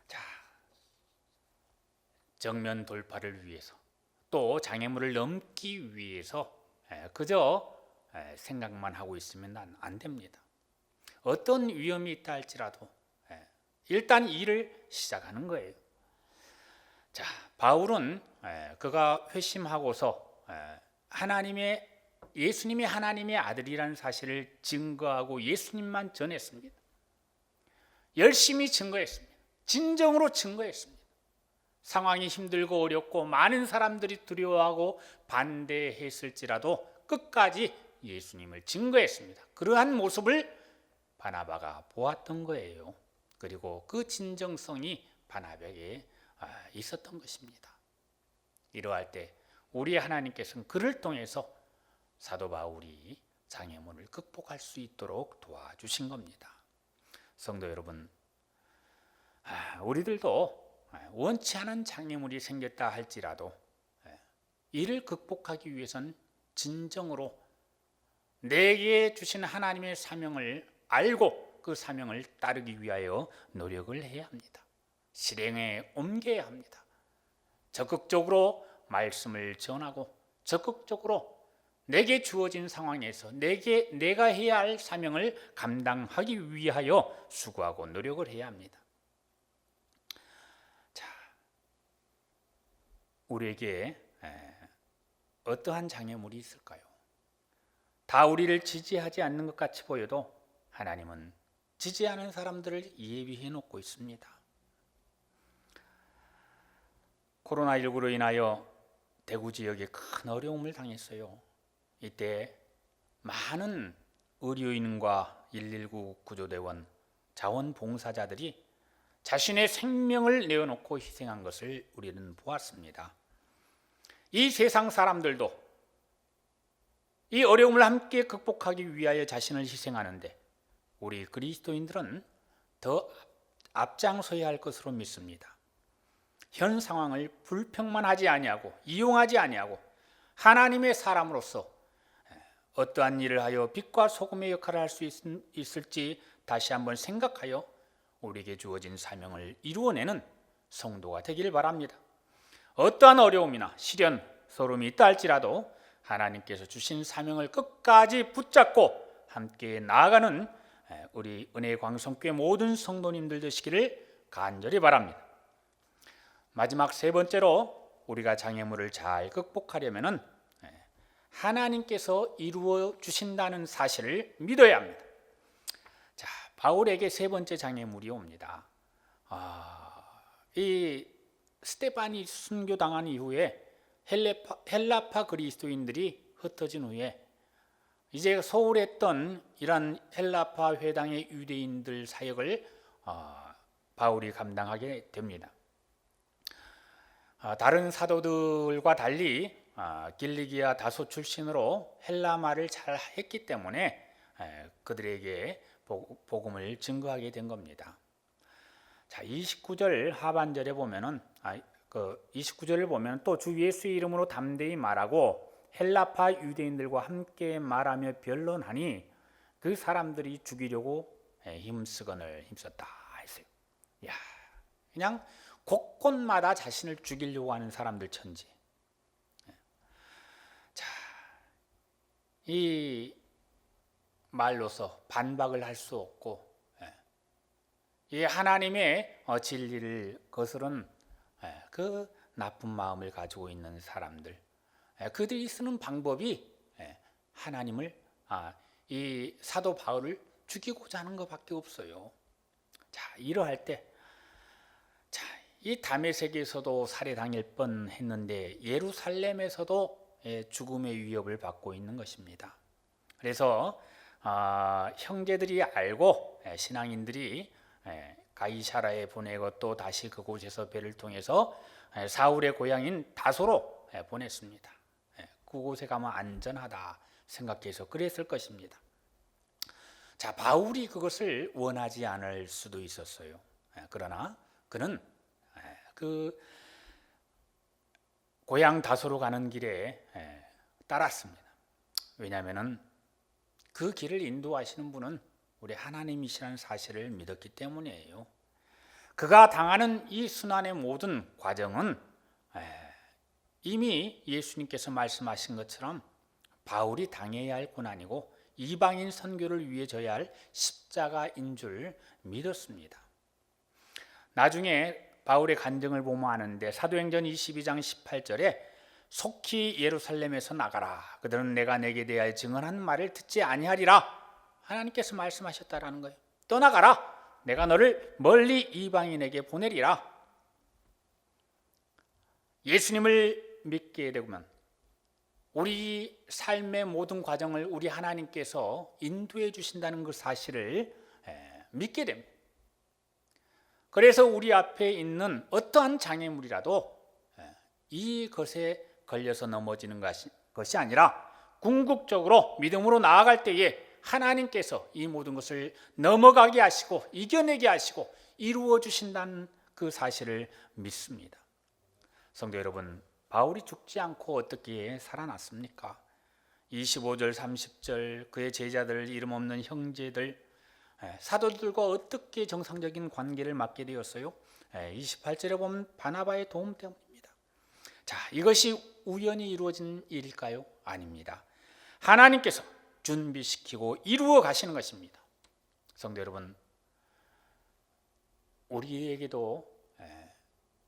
자, 정면 돌파를 위해서, 또 장애물을 넘기 위해서 그저 생각만 하고 있으면 안 됩니다. 어떤 위험이 있다 할지라도 일단 일을 시작하는 거예요. 자, 바울은 그가 회심하고서 예수님이 하나님의 아들이라는 사실을 증거하고 예수님만 전했습니다. 열심히 증거했습니다. 진정으로 증거했습니다. 상황이 힘들고 어렵고 많은 사람들이 두려워하고 반대했을지라도 끝까지 예수님을 증거했습니다. 그러한 모습을 바나바가 보았던 거예요. 그리고 그 진정성이 바나바에게 있었던 것입니다. 이러할 때 우리 하나님께서는 그를 통해서 사도 바울이 장애물을 극복할 수 있도록 도와주신 겁니다. 성도 여러분, 우리들도 원치 않은 장애물이 생겼다 할지라도 이를 극복하기 위해서는 진정으로 내게 주신 하나님의 사명을 알고 그 사명을 따르기 위하여 노력을 해야 합니다. 실행에 옮겨야 합니다. 적극적으로 말씀을 전하고 적극적으로 내게 주어진 상황에서 내가 해야 할 사명을 감당하기 위하여 수고하고 노력을 해야 합니다. 자, 우리에게 어떠한 장애물이 있을까요? 다 우리를 지지하지 않는 것 같이 보여도 하나님은 지지하는 사람들을 예비해 놓고 있습니다. 코로나19로 인하여 대구 지역에 큰 어려움을 당했어요. 이때 많은 의료인과 119 구조대원, 자원봉사자들이 자신의 생명을 내어놓고 희생한 것을 우리는 보았습니다. 이 세상 사람들도 이 어려움을 함께 극복하기 위하여 자신을 희생하는데 우리 그리스도인들은 더 앞장서야 할 것으로 믿습니다. 현 상황을 불평만하지 아니하고 이용하지 아니하고 하나님의 사람으로서 어떠한 일을 하여 빛과 소금의 역할을 할 수 있을지 다시 한번 생각하여 우리에게 주어진 사명을 이루어내는 성도가 되기를 바랍니다. 어떠한 어려움이나 시련, 소름이 있다 할지라도 하나님께서 주신 사명을 끝까지 붙잡고 함께 나아가는 우리 은혜광성교회 모든 성도님들 되시기를 간절히 바랍니다. 마지막 세 번째로 우리가 장애물을 잘 극복하려면 하나님께서 이루어 주신다는 사실을 믿어야 합니다. 자, 바울에게 세 번째 장애물이 옵니다. 이 스테반이 순교당한 이후에 헬라파 그리스도인들이 흩어진 후에 이제 소홀했던 이런 헬라파 회당의 유대인들 사역을 바울이 감당하게 됩니다. 다른 사도들과 달리 길리기아 다소 출신으로 헬라말을 잘 했기 때문에 그들에게 복음을 증거하게 된 겁니다. 자, 29절 하반절에 보면은 29절을 보면 또 주 예수의 이름으로 담대히 말하고 헬라파 유대인들과 함께 말하며 변론하니 그 사람들이 죽이려고 힘쓰거늘 힘썼다 했어요. 야, 그냥 곳곳마다 자신을 죽이려고 하는 사람들 천지. 자, 이 말로서 반박을 할 수 없고 이 하나님의 진리를 거스른 그 나쁜 마음을 가지고 있는 사람들, 그들이 쓰는 방법이 하나님을 이 사도 바울을 죽이고자 하는 것밖에 없어요. 자, 이러할 때, 자, 이 다메섹에서도 살해당할 뻔했는데 예루살렘에서도 죽음의 위협을 받고 있는 것입니다. 그래서 형제들이 알고 신앙인들이 가이사라에 보내고 또 다시 그곳에서 배를 통해서 사울의 고향인 다소로 보냈습니다. 그곳에 가면 안전하다 생각해서 그랬을 것입니다. 자, 바울이 그것을 원하지 않을 수도 있었어요. 그러나 그는 그 고향 다소로 가는 길에 따랐습니다. 왜냐하면 그 길을 인도하시는 분은 우리 하나님이시라는 사실을 믿었기 때문이에요. 그가 당하는 이 순환의 모든 과정은 이미 예수님께서 말씀하신 것처럼 바울이 당해야 할 고난이고 이방인 선교를 위해 져야 할 십자가인 줄 믿었습니다. 나중에 바울의 간증을 보면 아는데 사도행전 22장 18절에 속히 예루살렘에서 나가라. 그들은 내가 내게 대하여 증언한 말을 듣지 아니하리라. 하나님께서 말씀하셨다라는 거예요. 떠나가라. 내가 너를 멀리 이방인에게 보내리라. 예수님을 믿게 되면 우리 삶의 모든 과정을 우리 하나님께서 인도해 주신다는 그 사실을 믿게 됩니다. 그래서 우리 앞에 있는 어떠한 장애물이라도 이것에 걸려서 넘어지는 것이 아니라 궁극적으로 믿음으로 나아갈 때에 하나님께서 이 모든 것을 넘어가게 하시고 이겨내게 하시고 이루어 주신다는 그 사실을 믿습니다. 성도 여러분, 바울이 죽지 않고 어떻게 살아났습니까? 25절 30절 그의 제자들, 이름 없는 형제들, 사도들과 어떻게 정상적인 관계를 맺게 되었어요? 28절에 보면 바나바의 도움 때문입니다. 자, 이것이 우연히 이루어진 일일까요? 아닙니다. 하나님께서 준비시키고 이루어 가시는 것입니다. 성도 여러분, 우리에게도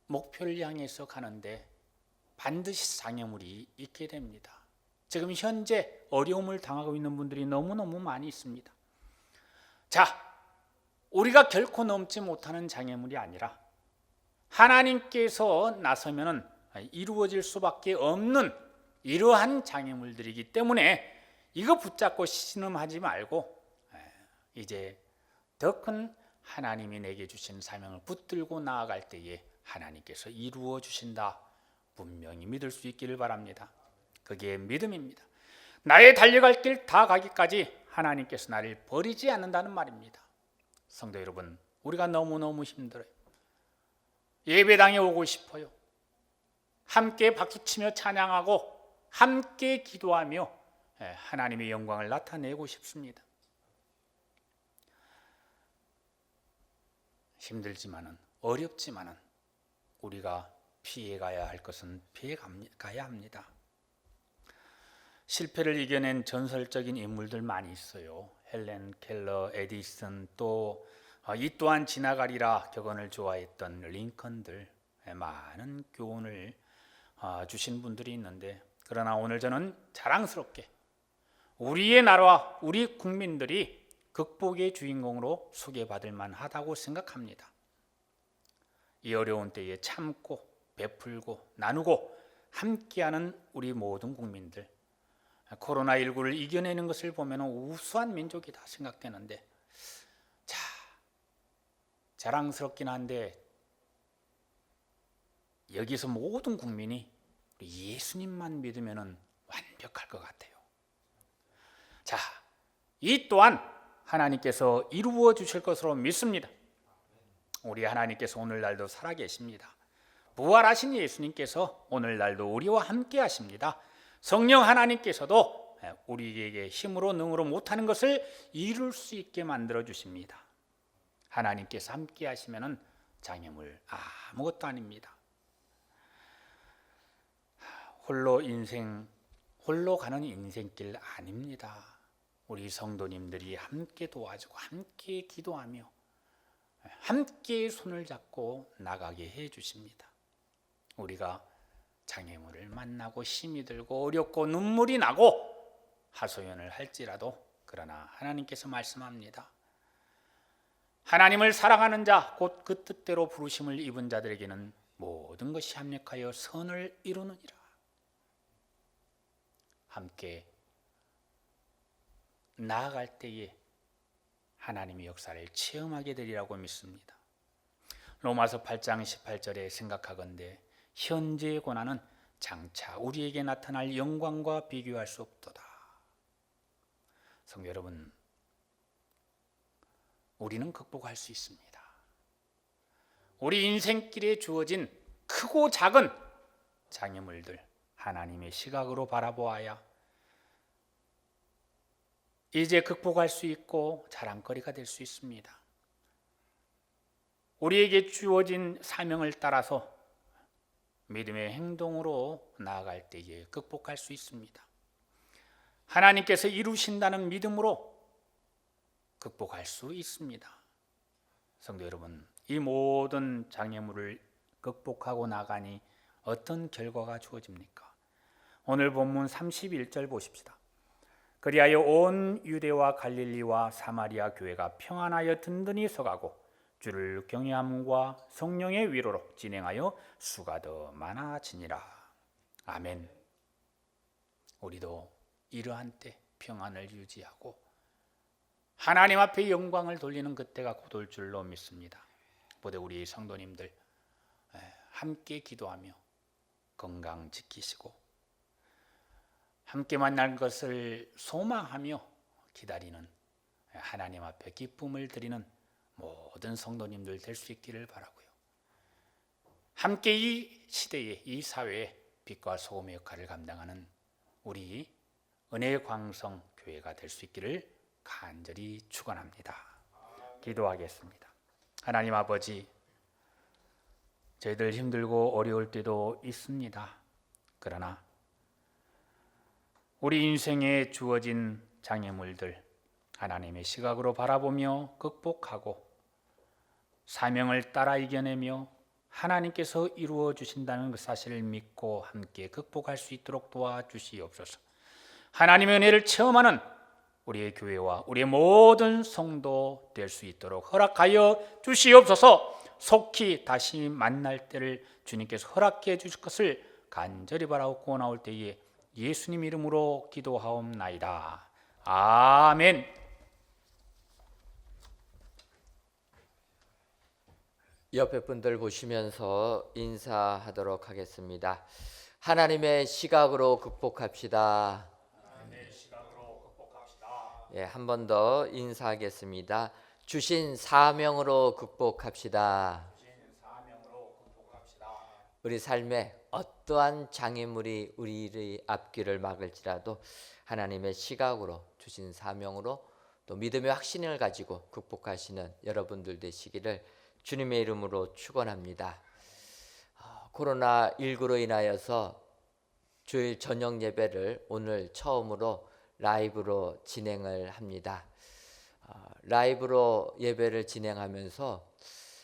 목표를 향해서 가는데 반드시 장애물이 있게 됩니다. 지금 현재 어려움을 당하고 있는 분들이 너무너무 많이 있습니다. 자, 우리가 결코 넘지 못하는 장애물이 아니라 하나님께서 나서면 이루어질 수밖에 없는 이러한 장애물들이기 때문에 이거 붙잡고 신음하지 말고 이제 더 큰 하나님이 내게 주신 사명을 붙들고 나아갈 때에 하나님께서 이루어 주신다, 분명히 믿을 수 있기를 바랍니다. 그게 믿음입니다. 나의 달려갈 길 다 가기까지 하나님께서 나를 버리지 않는다는 말입니다. 성도 여러분, 우리가 너무너무 힘들어요. 예배당에 오고 싶어요. 함께 박수치며 찬양하고 함께 기도하며 하나님의 영광을 나타내고 싶습니다. 힘들지만은 어렵지만은 우리가 피해가야 할 것은 피해가야 합니다. 실패를 이겨낸 전설적인 인물들 많이 있어요. 헬렌 켈러, 에디슨, 또 이 또한 지나가리라 격언을 좋아했던 링컨들, 많은 교훈을 주신 분들이 있는데, 그러나 오늘 저는 자랑스럽게 우리의 나라와 우리 국민들이 극복의 주인공으로 소개받을 만하다고 생각합니다. 이 어려운 때에 참고 베풀고 나누고 함께하는 우리 모든 국민들, 코로나19를 이겨내는 것을 보면 우수한 민족이다 생각되는데, 자, 자랑스럽긴 한데 여기서 모든 국민이 우리 예수님만 믿으면 완벽할 것 같아요. 자, 이 또한 하나님께서 이루어 주실 것으로 믿습니다. 우리 하나님께서 오늘날도 살아계십니다. 부활하신 예수님께서 오늘날도 우리와 함께 하십니다. 성령 하나님께서도 우리에게 힘으로 능으로 못하는 것을 이룰 수 있게 만들어 주십니다. 하나님께서 함께 하시면 장애물 아무것도 아닙니다. 홀로 가는 인생길 아닙니다. 우리 성도님들이 함께 도와주고 함께 기도하며 함께 손을 잡고 나가게 해 주십니다. 우리가 장애물을 만나고 힘이 들고 어렵고 눈물이 나고 하소연을 할지라도 그러나 하나님께서 말씀합니다. 하나님을 사랑하는 자 곧 그 뜻대로 부르심을 입은 자들에게는 모든 것이 합력하여 선을 이루느니라. 함께 나아갈 때에 하나님의 역사를 체험하게 되리라고 믿습니다. 로마서 8장 18절에 생각하건대 현재의 고난은 장차 우리에게 나타날 영광과 비교할 수 없도다. 성도 여러분, 우리는 극복할 수 있습니다. 우리 인생길에 주어진 크고 작은 장애물들 하나님의 시각으로 바라보아야 이제 극복할 수 있고 자랑거리가 될 수 있습니다. 우리에게 주어진 사명을 따라서 믿음의 행동으로 나아갈 때에 극복할 수 있습니다. 하나님께서 이루신다는 믿음으로 극복할 수 있습니다. 성도 여러분, 이 모든 장애물을 극복하고 나가니 어떤 결과가 주어집니까? 오늘 본문 31절 보십시다. 그리하여 온 유대와 갈릴리와 사마리아 교회가 평안하여 든든히 서가고 주를 경외함과 성령의 위로로 진행하여 수가 더 많아지니라. 아멘. 우리도 이러한 때 평안을 유지하고 하나님 앞에 영광을 돌리는 그때가 곧 올 줄로 믿습니다. 부디 우리 성도님들 함께 기도하며 건강 지키시고 함께 만날 것을 소망하며 기다리는 하나님 앞에 기쁨을 드리는 모든 성도님들 될 수 있기를 바라고요. 함께 이 시대에 이 사회에 빛과 소금의 역할을 감당하는 우리 은혜의 광성 교회가 될 수 있기를 간절히 축원합니다. 기도하겠습니다. 하나님 아버지, 저희들 힘들고 어려울 때도 있습니다. 그러나 우리 인생에 주어진 장애물들 하나님의 시각으로 바라보며 극복하고 사명을 따라 이겨내며 하나님께서 이루어 주신다는 그 사실을 믿고 함께 극복할 수 있도록 도와주시옵소서. 하나님의 은혜를 체험하는 우리의 교회와 우리의 모든 성도 될 수 있도록 허락하여 주시옵소서. 속히 다시 만날 때를 주님께서 허락해 주실 것을 간절히 바라옵고 나올 때에 예수님 이름으로 기도하옵나이다. 아멘. 옆에 분들 보시면서 인사하도록 하겠습니다. 하나님의 시각으로 극복합시다. 예, 한 번 더 인사하겠습니다. 주신 사명으로 극복합시다. 우리 삶에 어떠한 장애물이 우리의 앞길을 막을지라도 하나님의 시각으로 주신 사명으로 또 믿음의 확신을 가지고 극복하시는 여러분들 되시기를 주님의 이름으로 축원합니다. 코로나19로 인하여서 주일 저녁 예배를 오늘 처음으로 라이브로 진행을 합니다. 라이브로 예배를 진행하면서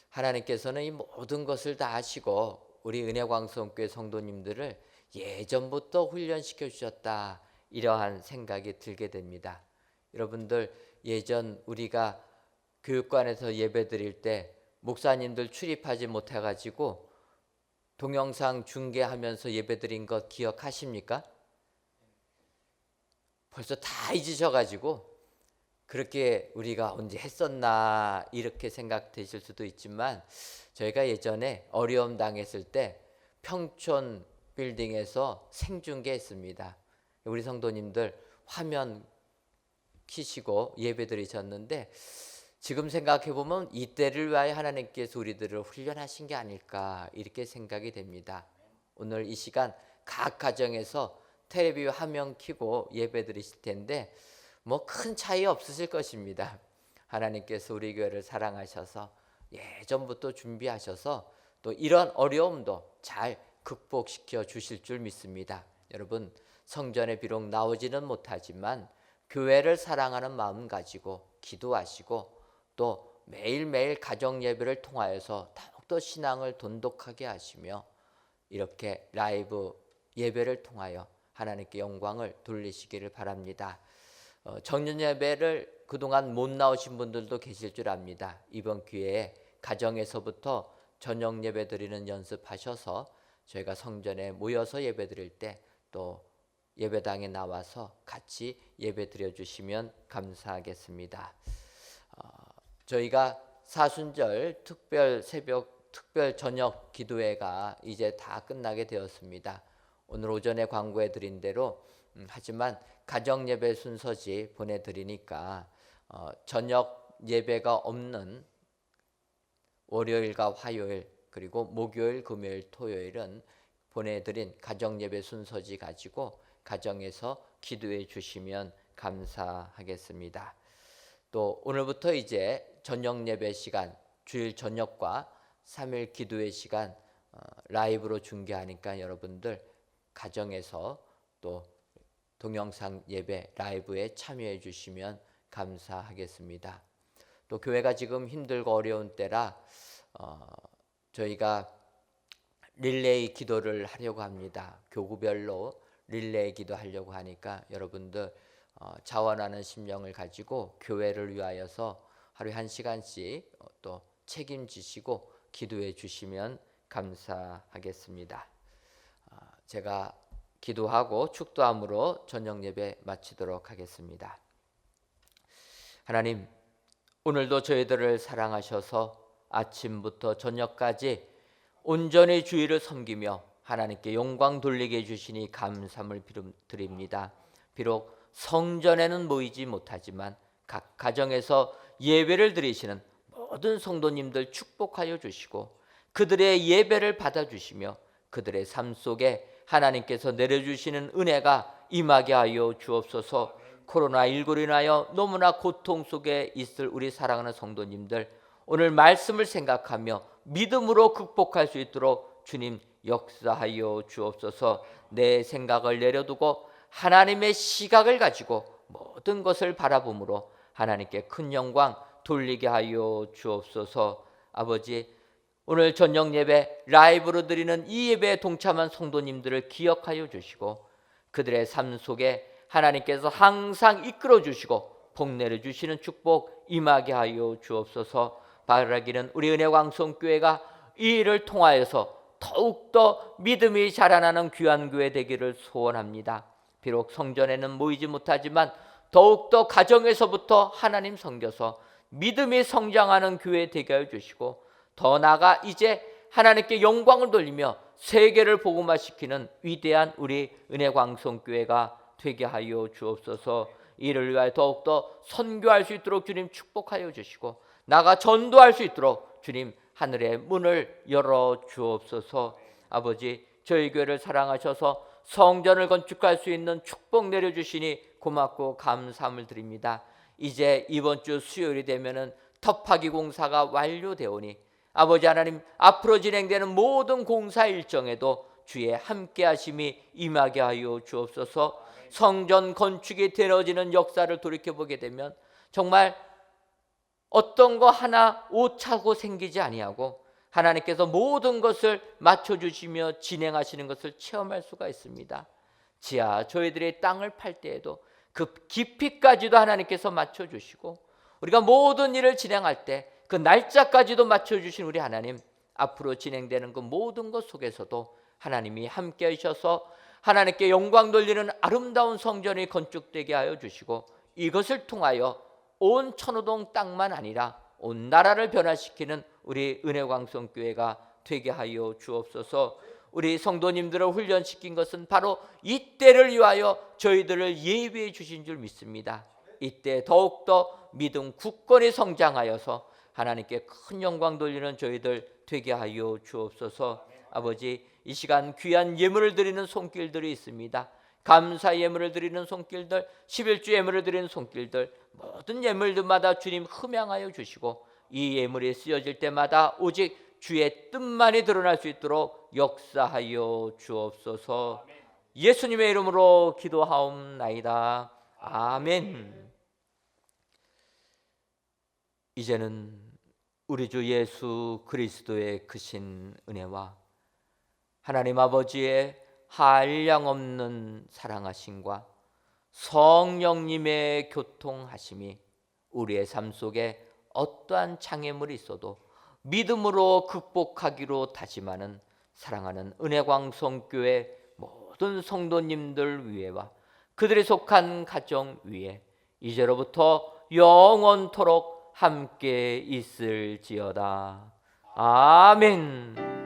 하나님께서는 이 모든 것을 다 아시고 우리 은혜광성교회 성도님들을 예전부터 훈련시켜 주셨다, 이러한 생각이 들게 됩니다. 여러분들, 예전 우리가 교육관에서 예배 드릴 때 목사님들 출입하지 못해가지고 동영상 중계하면서 예배드린 것 기억하십니까? 벌써 다 잊으셔가지고 그렇게 우리가 언제 했었나 이렇게 생각되실 수도 있지만, 저희가 예전에 어려움 당했을 때 평촌 빌딩에서 생중계했습니다. 우리 성도님들 화면 키시고 예배드리셨는데, 지금 생각해 보면 이때를 위하여 하나님께서 우리들을 훈련하신 게 아닐까 이렇게 생각이 됩니다. 오늘 이 시간 각 가정에서 텔레비 화면 켜고 예배드리실 텐데 뭐 큰 차이 없으실 것입니다. 하나님께서 우리 교회를 사랑하셔서 예전부터 준비하셔서 또 이런 어려움도 잘 극복시켜 주실 줄 믿습니다. 여러분, 성전에 비록 나오지는 못하지만 교회를 사랑하는 마음 가지고 기도하시고 또 매일매일 가정 예배를 통하여서 더욱더 신앙을 돈독하게 하시며 이렇게 라이브 예배를 통하여 하나님께 영광을 돌리시기를 바랍니다. 정년 예배를 그동안 못 나오신 분들도 계실 줄 압니다. 이번 기회에 가정에서부터 저녁 예배 드리는 연습하셔서 저희가 성전에 모여서 예배 드릴 때 또 예배당에 나와서 같이 예배 드려 주시면 감사하겠습니다. 저희가 사순절 특별 새벽 특별 저녁 기도회가 이제 다 끝나게 되었습니다. 오늘 오전에 광고해 드린 대로 하지만 가정 예배 순서지 보내드리니까 저녁 예배가 없는 월요일과 화요일 그리고 목요일, 금요일, 토요일은 보내드린 가정 예배 순서지 가지고 가정에서 기도해 주시면 감사하겠습니다. 또 오늘부터 이제 저녁 예배 시간, 주일 저녁과 3일 기도회 시간 라이브로 중계하니까 여러분들 가정에서 또 동영상 예배 라이브에 참여해 주시면 감사하겠습니다. 또 교회가 지금 힘들고 어려운 때라 저희가 릴레이 기도를 하려고 합니다. 교구별로 릴레이 기도하려고 하니까 여러분들 자원하는 심령을 가지고 교회를 위하여서 하루에 1시간씩 또 책임지시고 기도해 주시면 감사하겠습니다. 제가 기도하고 축도함으로 저녁 예배 마치도록 하겠습니다. 하나님, 오늘도 저희들을 사랑하셔서 아침부터 저녁까지 온전히 주의를 섬기며 하나님께 영광 돌리게 해주시니 감사함을 드립니다. 비록 성전에는 모이지 못하지만 각 가정에서 예배를 드리시는 모든 성도님들 축복하여 주시고 그들의 예배를 받아주시며 그들의 삶 속에 하나님께서 내려주시는 은혜가 임하게 하여 주옵소서. 코로나19로 인하여 너무나 고통 속에 있을 우리 사랑하는 성도님들, 오늘 말씀을 생각하며 믿음으로 극복할 수 있도록 주님 역사하여 주옵소서. 내 생각을 내려두고 하나님의 시각을 가지고 모든 것을 바라봄으로 하나님께 큰 영광 돌리게 하여 주옵소서. 아버지, 오늘 저녁 예배 라이브로 드리는 이 예배에 동참한 성도님들을 기억하여 주시고 그들의 삶 속에 하나님께서 항상 이끌어 주시고 복 내려 주시는 축복 임하게 하여 주옵소서. 바라기는 우리 은혜광성교회가 이 일을 통하여서 더욱더 믿음이 자라나는 귀한 교회 되기를 소원합니다. 비록 성전에는 모이지 못하지만 더욱더 가정에서부터 하나님 섬겨서 믿음이 성장하는 교회 되게 하여 주시고 더 나아가 이제 하나님께 영광을 돌리며 세계를 복음화시키는 위대한 우리 은혜광성교회가 되게 하여 주옵소서. 이를 위하여 더욱더 선교할 수 있도록 주님 축복하여 주시고 나가 전도할 수 있도록 주님 하늘의 문을 열어 주옵소서. 아버지, 저희 교회를 사랑하셔서 성전을 건축할 수 있는 축복 내려주시니 고맙고 감사함을 드립니다. 이제 이번 주 수요일이 되면은 터파기 공사가 완료되오니 아버지 하나님, 앞으로 진행되는 모든 공사 일정에도 주의 함께 하심이 임하게 하여 주옵소서. 성전 건축이 되어지는 역사를 돌이켜보게 되면 정말 어떤 거 하나 오차고 생기지 아니하고 하나님께서 모든 것을 맞춰주시며 진행하시는 것을 체험할 수가 있습니다. 지하 저희들의 땅을 팔 때에도 그 깊이까지도 하나님께서 맞춰주시고 우리가 모든 일을 진행할 때 그 날짜까지도 맞춰주신 우리 하나님, 앞으로 진행되는 그 모든 것 속에서도 하나님이 함께 하셔서 하나님께 영광 돌리는 아름다운 성전이 건축되게 하여 주시고, 이것을 통하여 온 천호동 땅만 아니라 온 나라를 변화시키는 우리 은혜광성교회가 되게 하여 주옵소서. 우리 성도님들을 훈련시킨 것은 바로 이때를 위하여 저희들을 예비해 주신 줄 믿습니다. 이때 더욱더 믿음 굳건히 성장하여서 하나님께 큰 영광 돌리는 저희들 되게 하여 주옵소서. 아버지, 이 시간 귀한 예물을 드리는 손길들이 있습니다. 감사 예물을 드리는 손길들, 11주 예물을 드리는 손길들, 모든 예물들마다 주님 흠양하여 주시고, 이 예물이 쓰여질 때마다 오직 주의 뜻만이 드러날 수 있도록 역사하여 주옵소서. 예수님의 이름으로 기도하옵나이다. 아멘. 이제는 우리 주 예수 그리스도의 크신 은혜와 하나님 아버지의 한량없는 사랑하심과 성령님의 교통하심이 우리의 삶 속에 어떠한 장애물이 있어도 믿음으로 극복하기로 다짐하는 사랑하는 은혜광성교회 모든 성도님들 위에와 그들이 속한 가정 위에 이제로부터 영원토록 함께 있을지어다. 아멘.